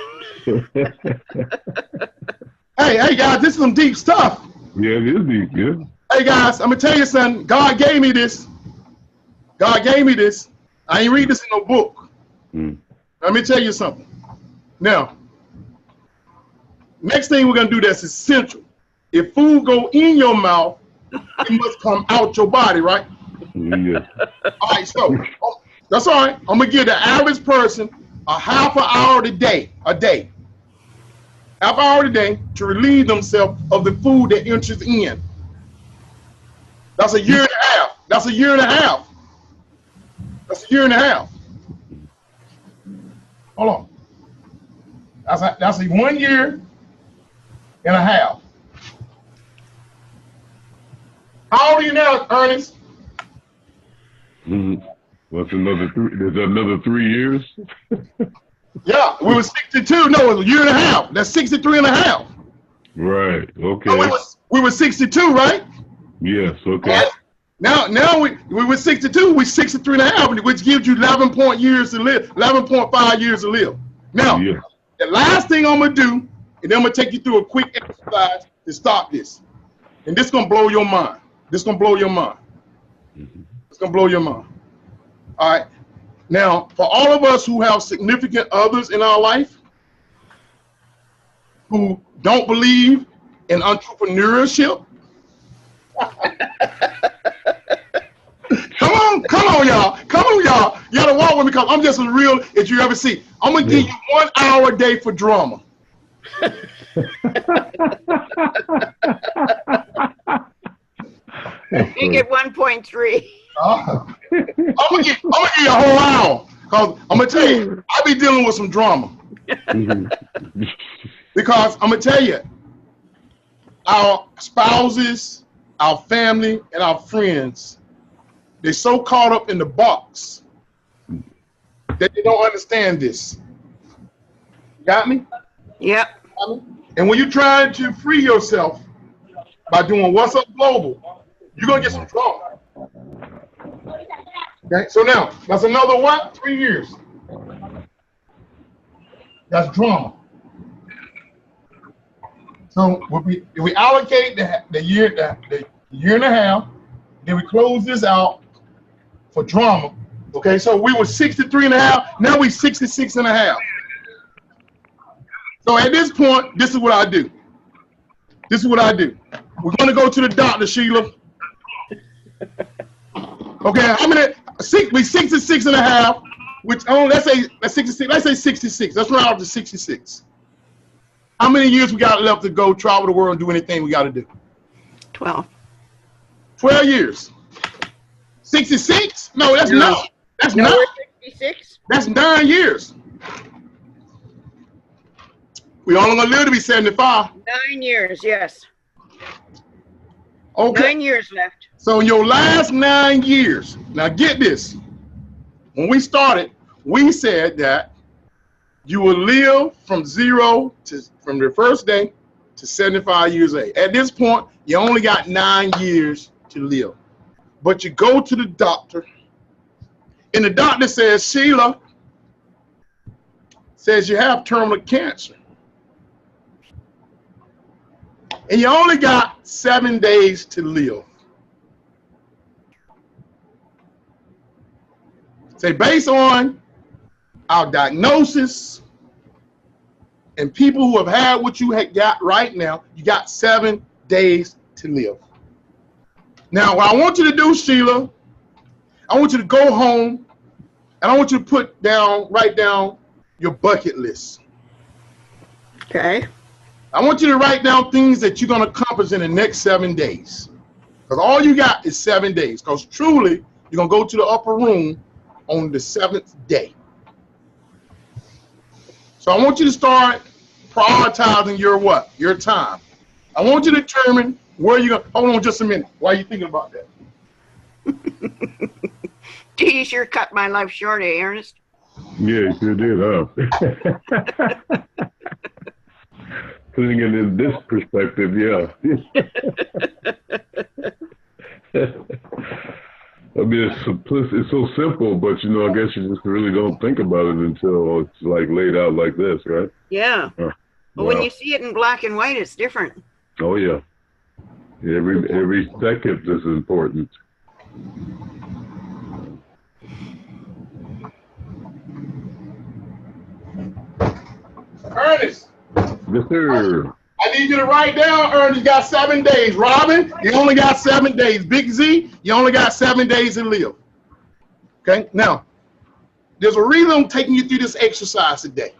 Hey guys, this is some deep stuff. Yeah, it is deep, yeah. Hey guys, I'm gonna tell you something. God gave me this. God gave me this. I ain't read this in no book. Let me tell you something. Now, next thing we're gonna do that's essential. If food go in your mouth, it must come out your body, right? Yeah. All right, so that's all right. I'm gonna give the average person a half an hour a day, half an hour a day to relieve themselves of the food that enters in. That's a year and a half. That's a year and a half. That's a year and a half. Hold on. That's a 1 year and a half. How old are you now, Ernest? What's another 3? There's another 3 years? Yeah, we were 62. No, it was a year and a half. That's 63 and a half. Right. Okay. So we were 62, right? Yes. Okay. Right? Now we were 62. We're 63 and a half, which gives you 11.5 years to live. Now, the last thing I'm gonna do, and then I'm gonna take you through a quick exercise to stop this, and this is gonna blow your mind. This is gonna blow your mind. It's gonna blow your mind. All right. Now, for all of us who have significant others in our life who don't believe in entrepreneurship, come on, y'all. You gotta walk with me because I'm just as real as you ever see. I'm gonna give you 1 hour a day for drama. You get 1.3. I'm gonna give you a whole hour because I'm gonna tell you, I be dealing with some drama. Because I'm gonna tell you, our spouses, our family, and our friends, they're so caught up in the box that they don't understand this. Got me? Yep. And when you're trying to free yourself by doing Waszupp Global, you're gonna get some drama. Okay, so now that's another what? 3 years. That's drama. So if we allocate the year and a half, then we close this out for drama. Okay, so we were 63 and a half, now we 66 and a half. So at this point, this is what I do. We're gonna go to the doctor, Sheila. Okay, how many? We 66 and a half, which let's say 66. Let's say 66. Let's round up to 66. How many years we got left to go travel the world and do anything we got to do? 12. 12 years. 66? No, that's not. That's No, not. we're 66. That's 9 years. We only gonna live to be 75. 9 years, yes. Okay. 9 years left. So in your last 9 years, now get this. When we started, we said that you will live from the first day to 75 years old. At this point, you only got 9 years to live. But you go to the doctor and the doctor says, Sheila, says you have terminal cancer. And you only got 7 days to live. Say, based on our diagnosis and people who have had what you got right now, you got 7 days to live. Now, what I want you to do, Sheila, I want you to go home and I want you to write down your bucket list. Okay. I want you to write down things that you're going to accomplish in the next 7 days. Because all you got is 7 days. Because truly, you're going to go to the upper room on the 7th day. So I want you to start prioritizing your what? Your time. I want you to determine where you're going to, hold on just a minute. Why are you thinking about that? Gee, you sure cut my life short, eh, Ernest? Yeah, you sure did, huh? Putting it in this perspective, yeah. I mean, it's so simple, but you know, I guess you just really don't think about it until it's like laid out like this, right? Yeah. But when you see it in black and white, it's different. Oh yeah. Every second is important. Ernest. Yes, sir. I need you to write down, Ernest, you got 7 days. Robin, you only got 7 days. Big Z, you only got 7 days to live. Okay? Now, there's a reason I'm taking you through this exercise today.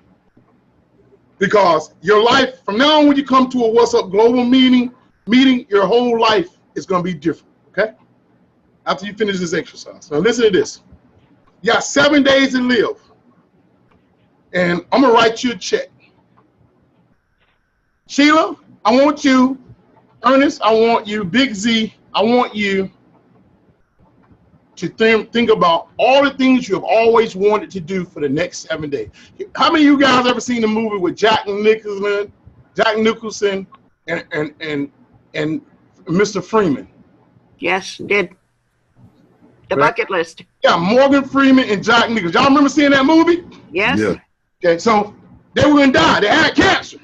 Because your life, from now on when you come to a Waszupp Global meeting, your whole life is going to be different. Okay? After you finish this exercise. Now, listen to this. You got 7 days to live. And I'm going to write you a check. Sheila, I want you, Ernest, I want you, Big Z, I want you to think about all the things you have always wanted to do for the next 7 days. How many of you guys ever seen the movie with Jack Nicholson and Mr. Freeman? Yes, did. The bucket list. Yeah, Morgan Freeman and Jack Nicholson. Y'all remember seeing that movie? Yes. Yeah. Okay, so they were going to die. They had cancer.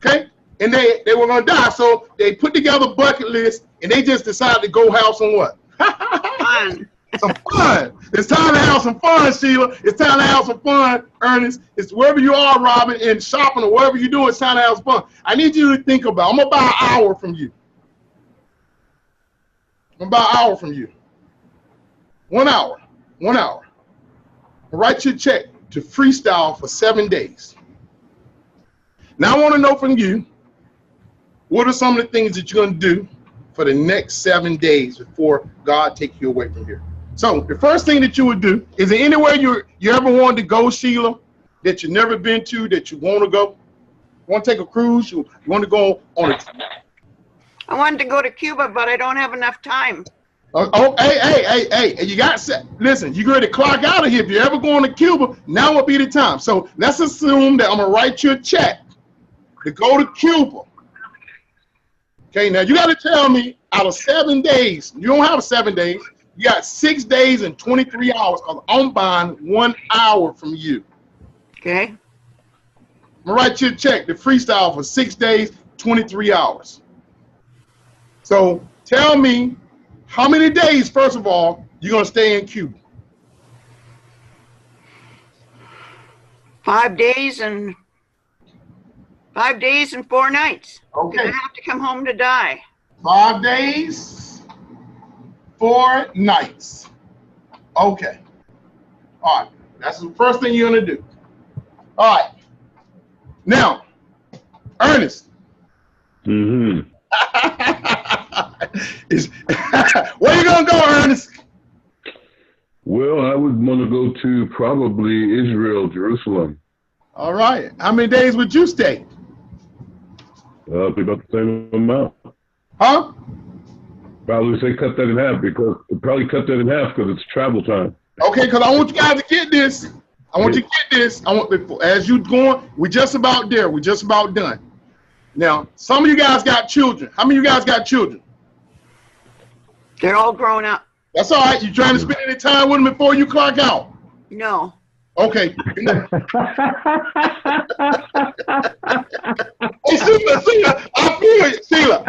Okay, and they were gonna die, so they put together a bucket list, and they just decided to go have some what? Fun. Some fun. It's time to have some fun, Sheila. It's time to have some fun, Ernest. It's wherever you are, Robin, and shopping or whatever you do. It's time to have some fun. I need you to think about. I'm about an hour from you. I'm about an hour from you. 1 hour. 1 hour. I'll write you a check to freestyle for 7 days. Now I want to know from you, what are some of the things that you're going to do for the next 7 days before God takes you away from here? So the first thing that you would do, is there anywhere you ever wanted to go, Sheila, that you've never been to, that you want to go? You want to take a cruise? You want to go on a trip? I wanted to go to Cuba, but I don't have enough time. Hey, you got, listen, you're going to clock out of here. If you're ever going to Cuba, now would be the time. So let's assume that I'm going to write you a check to go to Cuba. Okay, now you got to tell me out of 7 days, you don't have 7 days, you got 6 days and 23 hours because I'm buying 1 hour from you. Okay. I'm going to write you a check to freestyle for 6 days, 23 hours. So tell me how many days, first of all, you're going to stay in Cuba? 5 days and 5 days and 4 nights. Okay. I have to come home to die. 5 days, 4 nights. Okay. All right. That's the first thing you're going to do. All right. Now, Ernest. Mm-hmm. Where you going to go, Ernest? Well, I would want to go to probably Israel, Jerusalem. All right. How many days would you stay? About the same amount. Huh? Probably say cut that in half because it's travel time. Okay, because I want you guys to get this. I want you to get this. As you going, we're just about there. We're just about done. Now, some of you guys got children. How many of you guys got children? They're all grown up. That's all right. You trying to spend any time with them before you clock out? No. Okay. Hey, Sheila, I feel you. Sheila,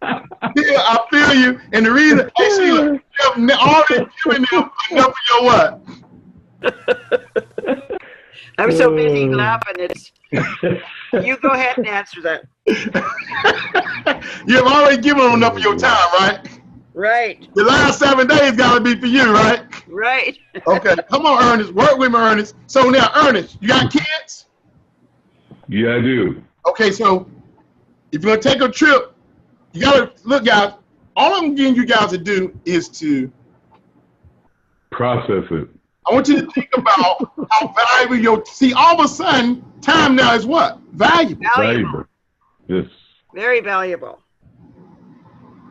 I feel you. And the reason, hey, Sheila, you have already given them enough of your what? I'm so busy laughing. It's you go ahead and answer that. You have already given them enough of your time, right? Right. The last 7 days got to be for you, right? Right. Okay. Come on, Ernest. Work with me, Ernest. So now, Ernest, you got kids? Yeah, I do. Okay, so if you're going to take a trip, you got to, look, guys, all I'm getting you guys to do is to process it. I want you to think about how valuable see, all of a sudden, time now is what? Valuable. Valuable. Yes. Very valuable.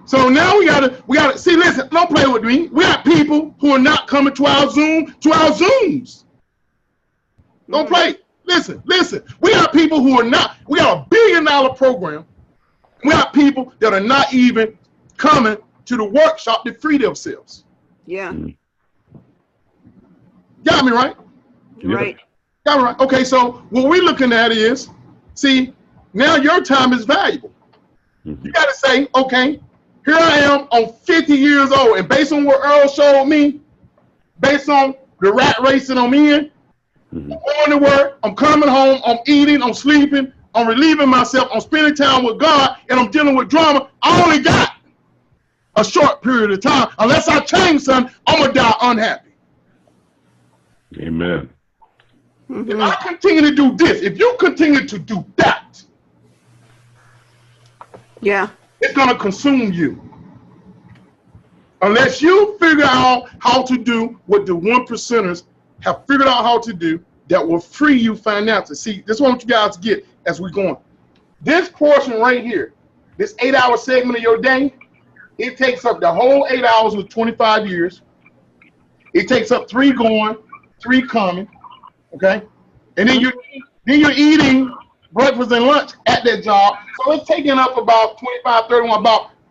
So now we gotta see, listen, don't play with me. We got people who are not coming to our Zooms. Don't play. Listen. We got people who are not, we got a $1 billion program. We got people that are not even coming to the workshop to free themselves. Yeah. Got me right? Right. Got me right. Okay, so what we're looking at is, see, now your time is valuable. You got to say, okay, here I am, I'm 50 years old, and based on what Earl showed me, based on the rat race that I'm in, I'm going to work, I'm coming home, I'm eating, I'm sleeping, I'm relieving myself, I'm spending time with God, and I'm dealing with drama. I only got a short period of time. Unless I change something, I'm going to die unhappy. Amen. If I continue to do this, if you continue to do that, yeah, it's going to consume you. Unless you figure out how to do what the 1%ers have figured out how to do that will free you financially. See, this is what I want you guys to get as we're going. This portion right here, this 8-hour segment of your day, it takes up the whole 8 hours with 25 years. It takes up 3 going, 3 coming, okay? And then you're eating breakfast and lunch at that job. So it's taking up about 25, 31,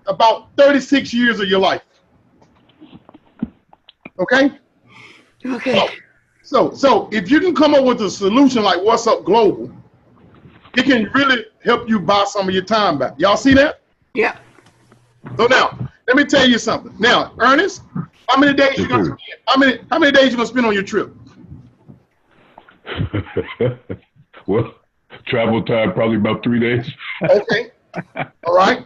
about 36 years of your life. Okay? Okay. So if you can come up with a solution like Waszupp Global, it can really help you buy some of your time back. Y'all see that? Yeah. So now, let me tell you something. Now, Ernest, how many days you gonna spend? How many days you gonna spend on your trip? Well, travel time probably about 3 days. Okay. All right.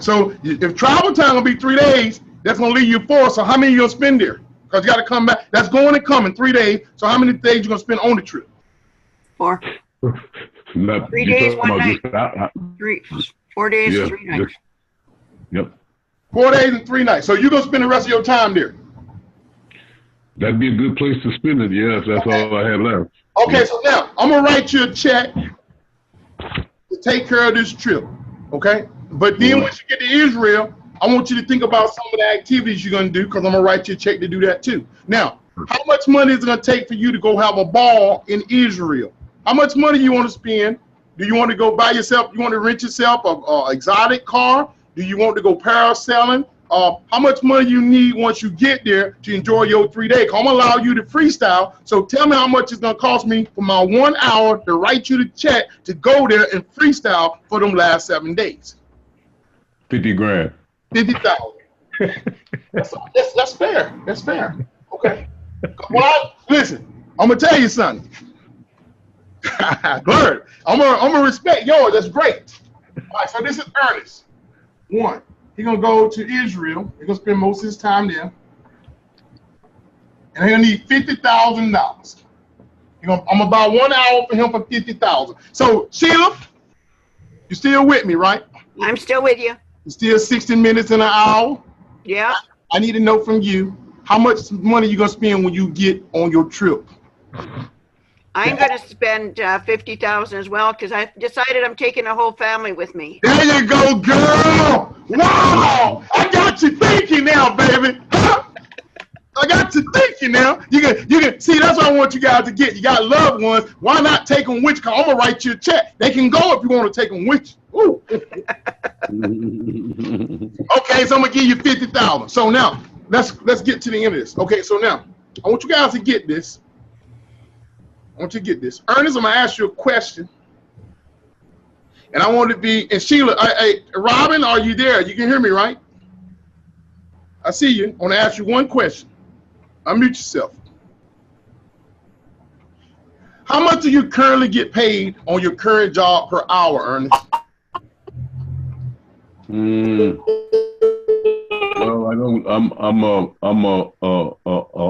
So if travel time gonna be 3 days, that's gonna leave you 4. So how many you gonna spend there? Because you gotta come back. That's going and coming 3 days. So how many days you gonna spend on the trip? 4. Not, 3 days, 1 night. 4 days, yeah, 3 nights. Yep. 4 days and 3 nights. So you're gonna spend the rest of your time there. That'd be a good place to spend it, yeah, if that's all I have left. Okay, so now I'm gonna write you a check to take care of this trip. Okay? But then once you get to Israel, I want you to think about some of the activities you're gonna do, because I'm gonna write you a check to do that too. Now, how much money is it gonna take for you to go have a ball in Israel? How much money you want to spend? Do you want to go buy yourself? You want to rent yourself a exotic car? Do you want to go parasailing? How much money you need once you get there to enjoy your 3 days? I'm gonna allow you to freestyle. So tell me how much it's gonna cost me for my 1 hour to write you the check to go there and freestyle for them last 7 days. 50 grand. 50,000. That's fair. That's fair. Okay. Well, listen, I'm gonna tell you something. Bird, I'm gonna respect yours. That's great. All right. So this is Ernest. 1. He's gonna go to Israel. He's gonna spend most of his time there, and he'll need $50,000. I'm about 1 hour for him for $50,000. So Sheila, you still with me, right? I'm still with you. It's still 60 minutes in an hour. Yeah. I need to know from you how much money you gonna spend when you get on your trip. I'm going to spend $50,000 as well, because I decided I'm taking the whole family with me. There you go, girl. Wow, I got you thinking now, baby. Huh? I got you thinking now. You can see. That's what I want you guys to get. You got loved ones. Why not take them with you? Cause I'm gonna write you a check. They can go if you want to take them with you. Ooh. Okay, so I'm gonna give you 50,000. So now let's get to the end of this. Okay, so now I want you guys to get this. I want you to get this. Ernest, I'm gonna ask you a question, and I want it to be. And Sheila, Robin, are you there? You can hear me, right? I see you. I want to ask you one question. Unmute yourself. How much do you currently get paid on your current job per hour, Ernest? Well, I don't. I'm a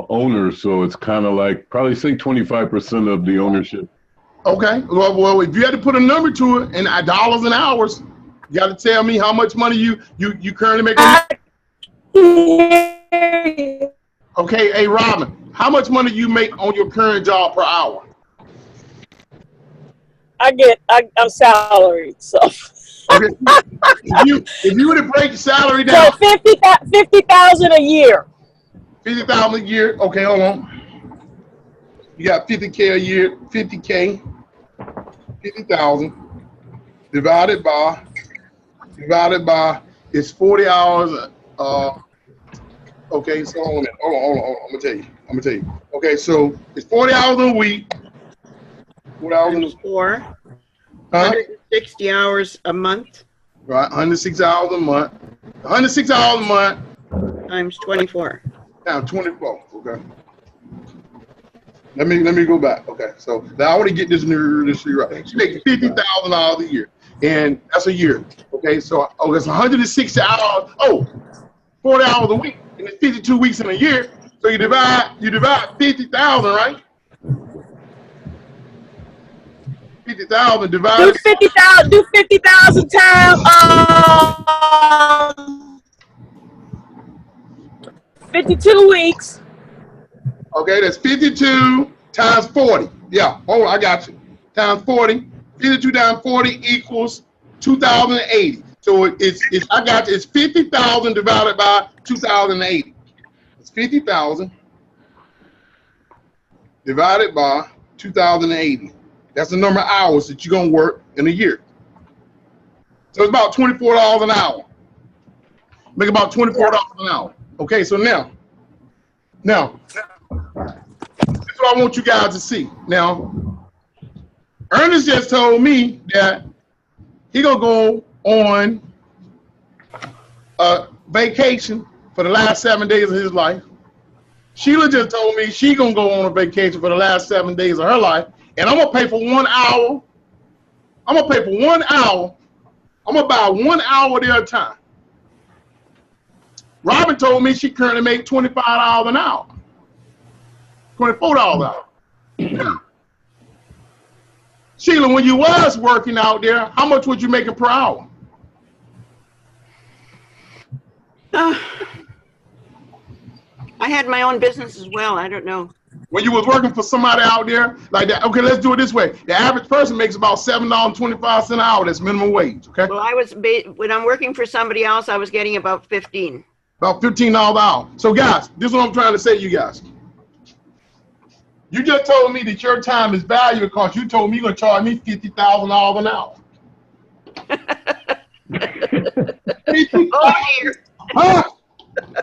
owner, so it's kind of like probably say 25% of the ownership. Okay. Well, if you had to put a number to it in dollars and hours, you got to tell me how much money you currently make. Okay. Hey, Robin, how much money you make on your current job per hour? I'm salaried, so. Okay. if you were to break salary down, So 50,000 a year. 50,000 a year. Okay, hold on. You got 50K a year. 50K, 50,000 divided by it's 40 hours. Okay, so hold on. I'm gonna tell you. Okay, so it's 40 hours a week. 40 hours a week. 160 hours a month. Right, 106 hours a month. 106 hours a month. Times 24. Now 24. Okay. Let me go back. Okay, so now I want to get this right. She makes $50,000 a year, and that's a year. Okay, so it's 160 hours. 40 hours a week, and it's 52 weeks in a year. So you divide 50,000, right? 50,000 divided. Do 50,000 times 52 weeks. Okay, that's 52 times 40. Yeah, I got you. Times 40. 52 times 40 equals 2,080. So I got you. It's 50,000 divided by 2,080. It's 50,000 divided by 2,080. That's the number of hours that you're gonna work in a year. So it's about $24 an hour. Make about $24 an hour. Okay, so now, this is what I want you guys to see. Now, Ernest just told me that he gonna go on a vacation for the last 7 days of his life. Sheila just told me she gonna go on a vacation for the last 7 days of her life, and I'm gonna pay for 1 hour. I'm gonna pay for 1 hour. I'm gonna buy 1 hour at a time. Robin told me she currently makes $25 an hour. $24 an hour. Sheila, when you was working out there, how much was you making per hour? I had my own business as well. I don't know. When you was working for somebody out there like that, okay, let's do it this way. The average person makes about $7.25 an hour. That's minimum wage, okay? Well, when I'm working for somebody else, I was getting about 15. About $15 an hour. So guys, this is what I'm trying to say to you guys. You just told me that your time is valuable because you told me you're gonna charge me $50,000 an hour. Oh dear. Huh?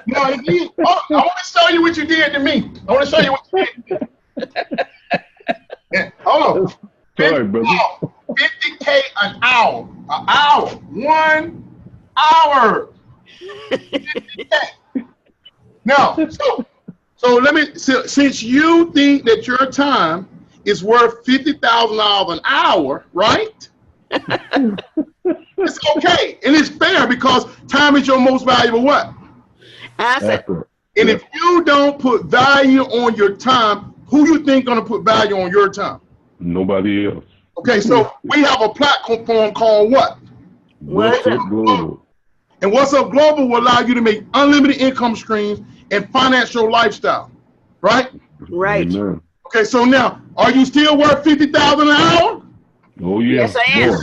No, I want to show you what you did to me. I want to show you what you did to me. Yeah, hold on. Sorry, brother. 50K an hour. An hour. 1 hour. 50K. Now, so let me, since you think that your time is worth $50,000 an hour, right? It's okay. And it's fair because time is your most valuable what? Asset. And if you don't put value on your time, who you think gonna put value on your time? Nobody else. Okay, so we have a platform called what? Waszupp Global. And Waszupp Global will allow you to make unlimited income streams and finance your lifestyle, right? Right. Amen. Okay, so now, are you still worth $50,000 an hour? Oh yeah. Yes, I am.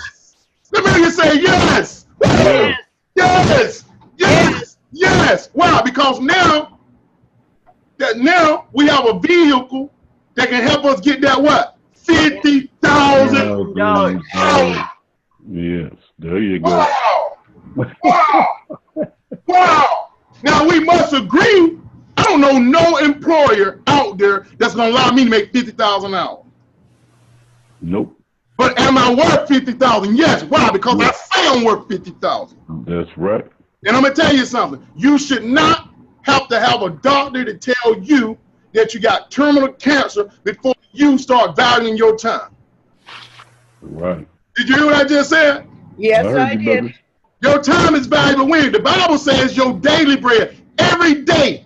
Let me say yes. Yes. Yes. Yes. Yes. Why? Because now we have a vehicle that can help us get that what? $50,000. $50,000. Yes. There you go. Wow. Wow. Wow. Now we must agree, I don't know no employer out there that's gonna allow me to make $50,000 an hour. Nope. But am I worth $50,000? Yes. Why? Because Yeah. I say I'm worth $50,000. That's right. And I'm gonna tell you something. You should not have to have a doctor to tell you that you got terminal cancer before you start valuing your time. Right. Did you hear what I just said? Yes, heard I you, did. brother. Your time is valuable when the Bible says your daily bread every day,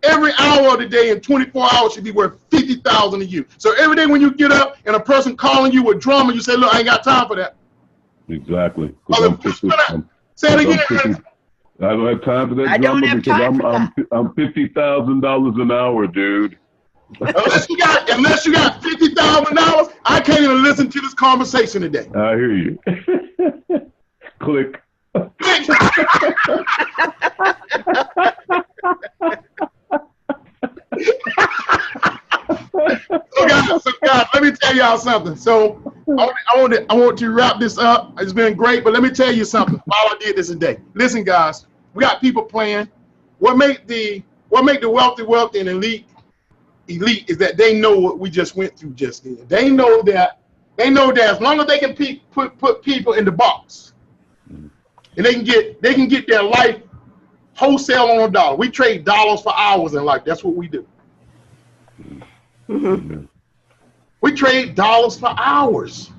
every hour of the day in 24 hours should be worth $50,000 to you. So every day when you get up and a person calling you with drama, you say, look, I ain't got time for that. Exactly. Say it again. I don't have time for that I don't drama have because time for I'm $50,000 an hour, dude. Unless you got $50,000, I can't even listen to this conversation today. I hear you. Click. So guys, let me tell y'all something. So I want to wrap this up. It's been great, but let me tell you something. While I did this today, listen, guys, we got people playing. What make the wealthy and elite is that they know what we just went through just then. They know that as long as they can put people in the box, and they can get their life wholesale on a dollar. We trade dollars for hours in life. That's what we do. Mm-hmm. We trade dollars for hours.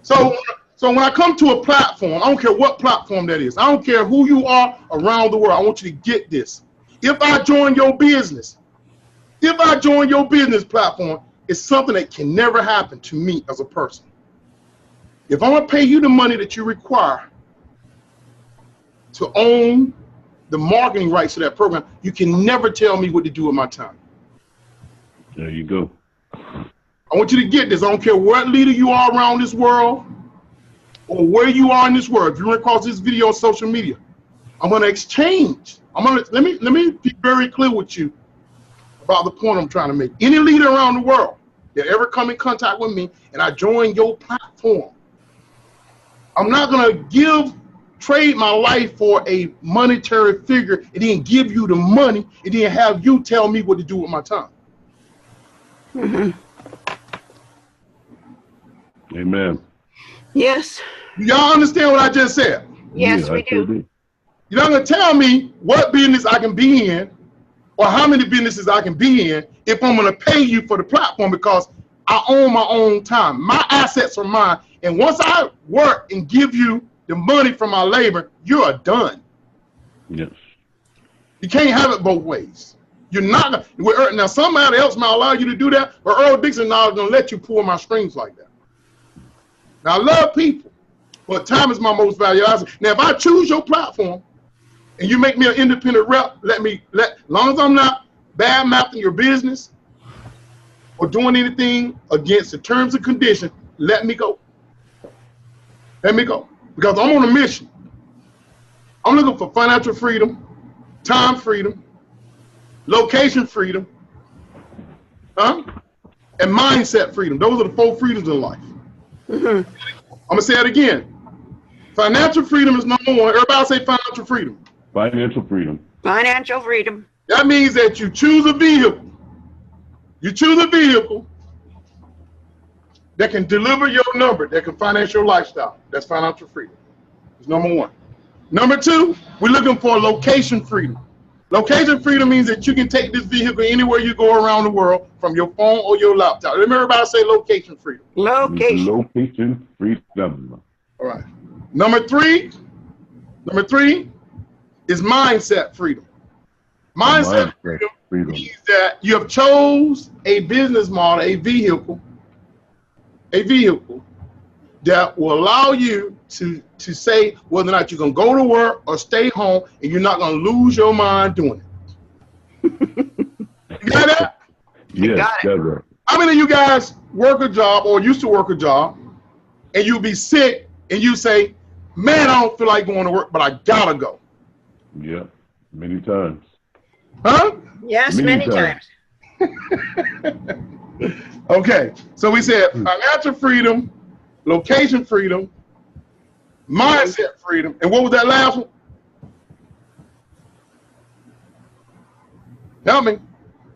So when I come to a platform, I don't care what platform that is. I don't care who you are around the world. I want you to get this. If I join your business platform, it's something that can never happen to me as a person. If I'm gonna pay you the money that you require to own the marketing rights to that program, you can never tell me what to do with my time. There you go. I want you to get this. I don't care what leader you are around this world or where you are in this world. If you run across this video on social media, I'm going to exchange. Let me be very clear with you about the point I'm trying to make. Any leader around the world that ever come in contact with me and I join your platform, I'm not going to trade my life for a monetary figure and then give you the money and then have you tell me what to do with my time. Mm-hmm. Amen. Yes. Y'all understand what I just said? Yes, Yeah, we do. You're not going to tell me what business I can be in or how many businesses I can be in if I'm going to pay you for the platform because I own my own time. My assets are mine. And once I work and give you the money for my labor, you are done. Yes. You can't have it both ways. You're not going to. Now, somebody else might allow you to do that, but Earl Dixon now is going to let you pull my strings like that. Now, I love people, but time is my most valuable asset. Now, if I choose your platform and you make me an independent rep, as long as I'm not bad mouthing your business or doing anything against the terms and conditions, let me go. Let me go. Because I'm on a mission. I'm looking for financial freedom, time freedom, location freedom, and mindset freedom. Those are the 4 freedoms in life. Mm-hmm. I'm going to say it again. Financial freedom is number 1. Everybody say financial freedom. Financial freedom. Financial freedom. That means that you choose a vehicle. You choose a vehicle that can deliver your number, that can finance your lifestyle. That's financial freedom. It's number 1. Number 2, we're looking for location freedom. Location freedom means that you can take this vehicle anywhere you go around the world from your phone or your laptop. Remember, everybody say location freedom. Location freedom. All right. Number three is mindset freedom. Mindset freedom means that you have chose a business model, a vehicle that will allow you to say whether or not you're going to go to work or stay home, and you're not going to lose your mind doing it. You got that? Yes, got it. Right. How many of you guys work a job or used to work a job, and you'll be sick, and you say, man, I don't feel like going to work, but I gotta go? Yeah, many times. Huh? Yes, many times. Okay, so we said financial freedom, location freedom, mindset freedom, and what was that last one? Help me.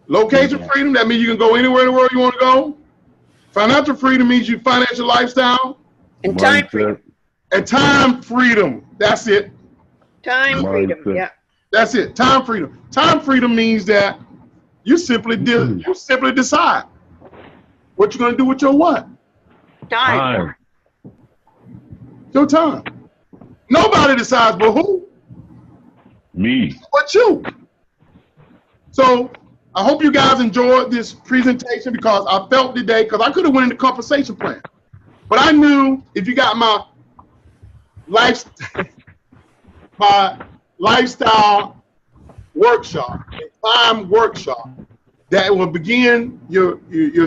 Location freedom, that means you can go anywhere in the world you want to go. Financial freedom means you financial lifestyle. And time freedom. And time freedom, that's it. Time freedom, yeah. That's it, time freedom. Time freedom means that you simply decide what you're gonna do with your what? Time. Your time. Nobody decides but who? Me. But you. So I hope you guys enjoyed this presentation because I felt today, because I could have went into compensation plan. But I knew if you got my lifestyle workshop, time workshop, that will begin your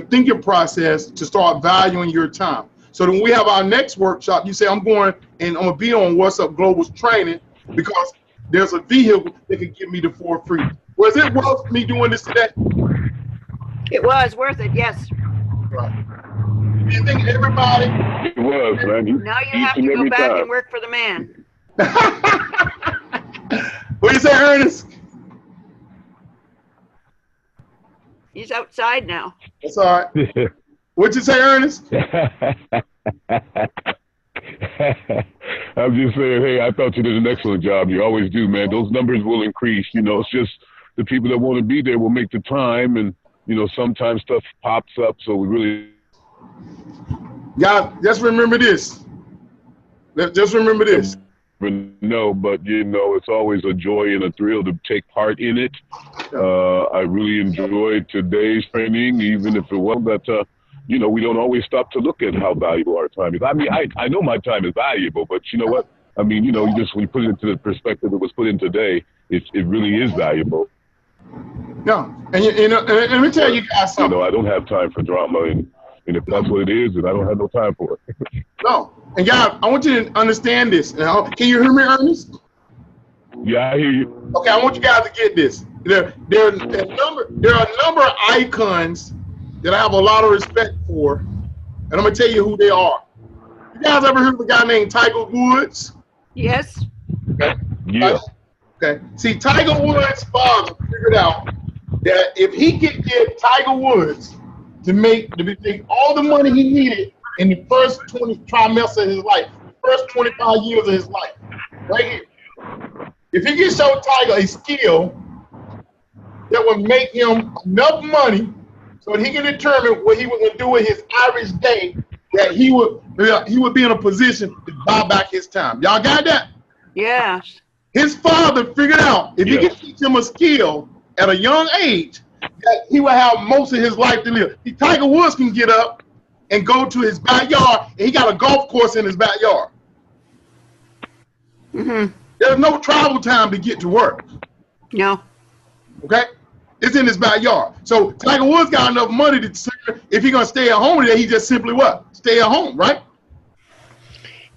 thinking process to start valuing your time. So then when we have our next workshop, you say, I'm going and I'm gonna be on Waszupp Global's training because there's a vehicle that can give me the 4 free. Was it worth me doing this today? It was worth it, yes. Right. Do you think everybody? It was, man. Now you have to go back and work for the man. What do you say, Ernest? He's outside now. That's all right. What'd you say, Ernest? I'm just saying, hey, I thought you did an excellent job. You always do, man. Those numbers will increase. You know, it's just the people that want to be there will make the time, and you know, sometimes stuff pops up. So we really, yeah, just remember this. Just remember this. No, but you know, it's always a joy and a thrill to take part in it. I really enjoyed today's training, even if it wasn't that. You know, we don't always stop to look at how valuable our time is. I mean, I know my time is valuable, but you know what? I mean, you know, just when you put it into the perspective it was put in today, it really is valuable. No, and you know, and let me tell you guys something. You know, I don't have time for drama, and if that's what it is, then I don't have no time for it. No, and guys, I want you to understand this. Now, can you hear me, Ernest? Yeah, I hear you. Okay, I want you guys to get this. There are a number of icons that I have a lot of respect for, and I'm gonna tell you who they are. You guys ever heard of a guy named Tiger Woods? Yes. Okay. Yeah. Okay. See, Tiger Woods' father figured out that if he could get Tiger Woods to make all the money he needed in the first 20 trimester of his life, the first 25 years of his life, right here. If he could show Tiger a skill that would make him enough money so he can determine what he was going to do with his average day, that he would be in a position to buy back his time. Y'all got that? Yes. His father figured out if he could teach him a skill at a young age, that he would have most of his life to live. Tiger Woods can get up and go to his backyard, and he got a golf course in his backyard. Mm-hmm. There's no travel time to get to work. No. Okay? It's in his backyard. So Tiger Woods got enough money to, if he's going to stay at home today, he just simply what? Stay at home, right?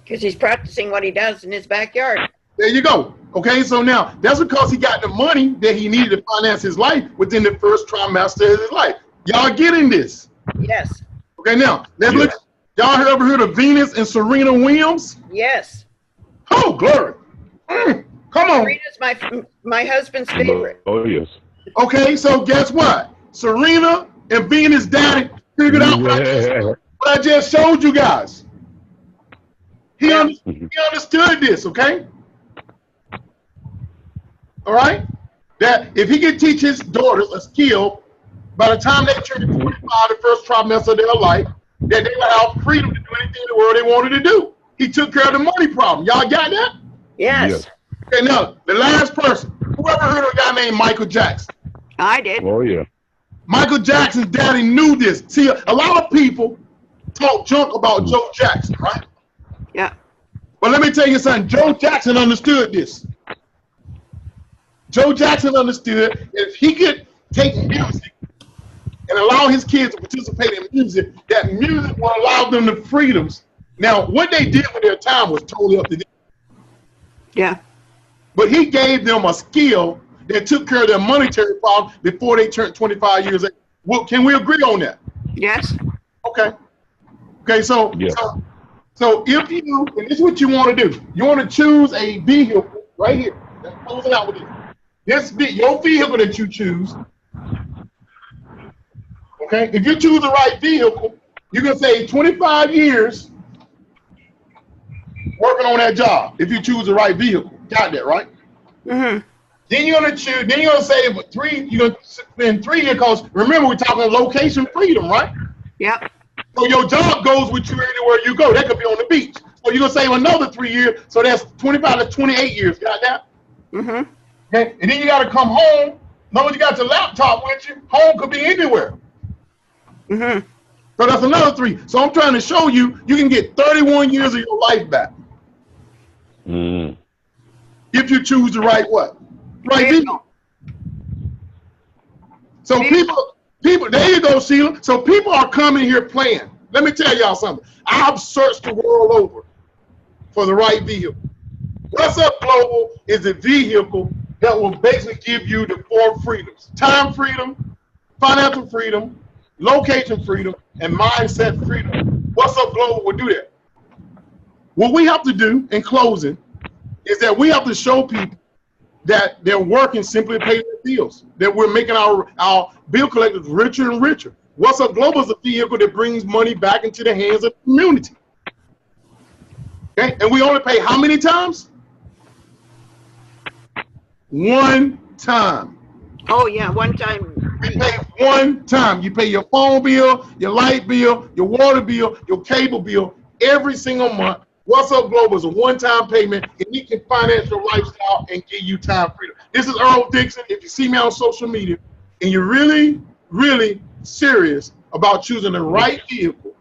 Because he's practicing what he does in his backyard. There you go. Okay, so now that's because he got the money that he needed to finance his life within the first trimester of his life. Y'all getting this? Yes. Okay, now let's look. Y'all ever heard of Venus and Serena Williams? Yes. Oh, glory. Come on. Serena's my husband's favorite. Oh, yes. Okay, so guess what? Serena and Venus' daddy figured out what I just showed you guys. He understood this, okay? All right? That if he could teach his daughters a skill, by the time they turn 25, the first trimester of their life, that they would have freedom to do anything in the world they wanted to do. He took care of the money problem. Y'all got that? Yes. Okay, now, the last person. Whoever heard of a guy named Michael Jackson? I did. Oh, yeah. Michael Jackson's daddy knew this. See, a lot of people talk junk about Joe Jackson, right? Yeah. But let me tell you something. Joe Jackson understood this. Joe Jackson understood if he could take music and allow his kids to participate in music, that music will allow them the freedoms. Now, what they did with their time was totally up to them. Yeah. But he gave them a skill that took care of their monetary problem before they turned 25 years old. Well, can we agree on that? Yes. Okay. Okay, so, So if you, and this is what you want to do, you want to choose a vehicle right here. That's closing out with this. Your vehicle that you choose. Okay, if you choose the right vehicle, you can save 25 years working on that job. If you choose the right vehicle, got that right? Mm-hmm. Then you're gonna choose. Then you're gonna save 3. You're gonna spend 3 years. Cause remember, we're talking location freedom, right? Yep. So your job goes with you anywhere you go. That could be on the beach. So you're gonna save another 3 years. So that's 25 to 28 years. Got that? Mm-hmm. Okay. And then you got to come home. Know you got your laptop with you. Home could be anywhere. Mm-hmm. So that's another 3. So I'm trying to show you, you can get 31 years of your life back. Mm. If you choose the right what? Right vehicle. So people, there you go, Sheila. So people are coming here playing. Let me tell y'all something. I've searched the world over for the right vehicle. Wassupp Global is a vehicle that will basically give you the 4 freedoms: time freedom, financial freedom, location freedom, and mindset freedom. Wassupp Global will do that. What we have to do in closing is that we have to show people that they're working simply to pay their bills, that we're making our bill collectors richer and richer. Wassupp Global is a vehicle that brings money back into the hands of the community. Okay, and we only pay how many times? 1 time. Oh yeah, one time. You pay 1 time. You pay your phone bill, your light bill, your water bill, your cable bill every single month. Wassupp Global is a 1-time payment, and it can finance your lifestyle and give you time freedom. This is Earl Dixon. If you see me on social media and you're really, really serious about choosing the right vehicle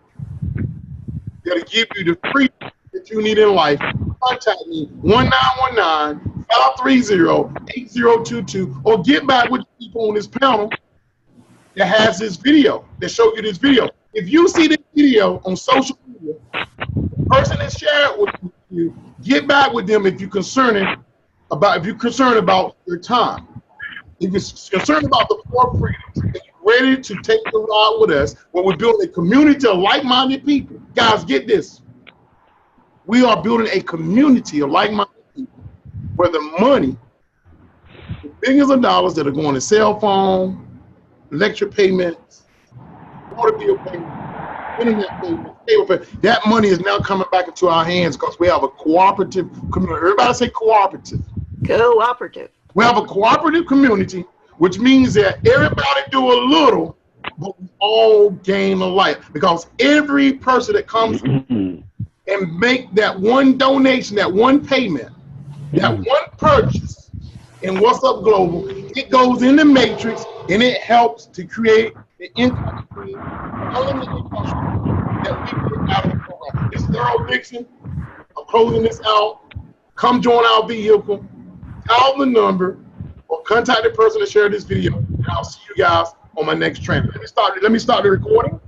that'll give you the freedom that you need in life, contact me 1919-530-8022, or get back with people on this panel that has this video, that show you this video. If you see this video on social media, the person that shared it with you, get back with them if you're concerned about your time. If you're concerned about the 4 freedoms and you're ready to take the ride with us, where we're building a community of like-minded people. Guys, get this. We are building a community of like-minded people where the money, the billions of dollars that are going to cell phone, electric payments, water bill payments, internet payments, cable payments, that money is now coming back into our hands because we have a cooperative community. Everybody say cooperative. Cooperative. We have a cooperative community, which means that everybody do a little, but we all gain a lot. Because every person that comes and make that one donation, that one payment, that one purchase in Wassupp Global, it goes in the matrix and it helps to create the income stream, unlimited income stream that we get out of the program. This is Earl Dixon. I'm closing this out. Come join our vehicle. Call the number or contact the person that shared this video, and I'll see you guys on my next training. Let me start the recording.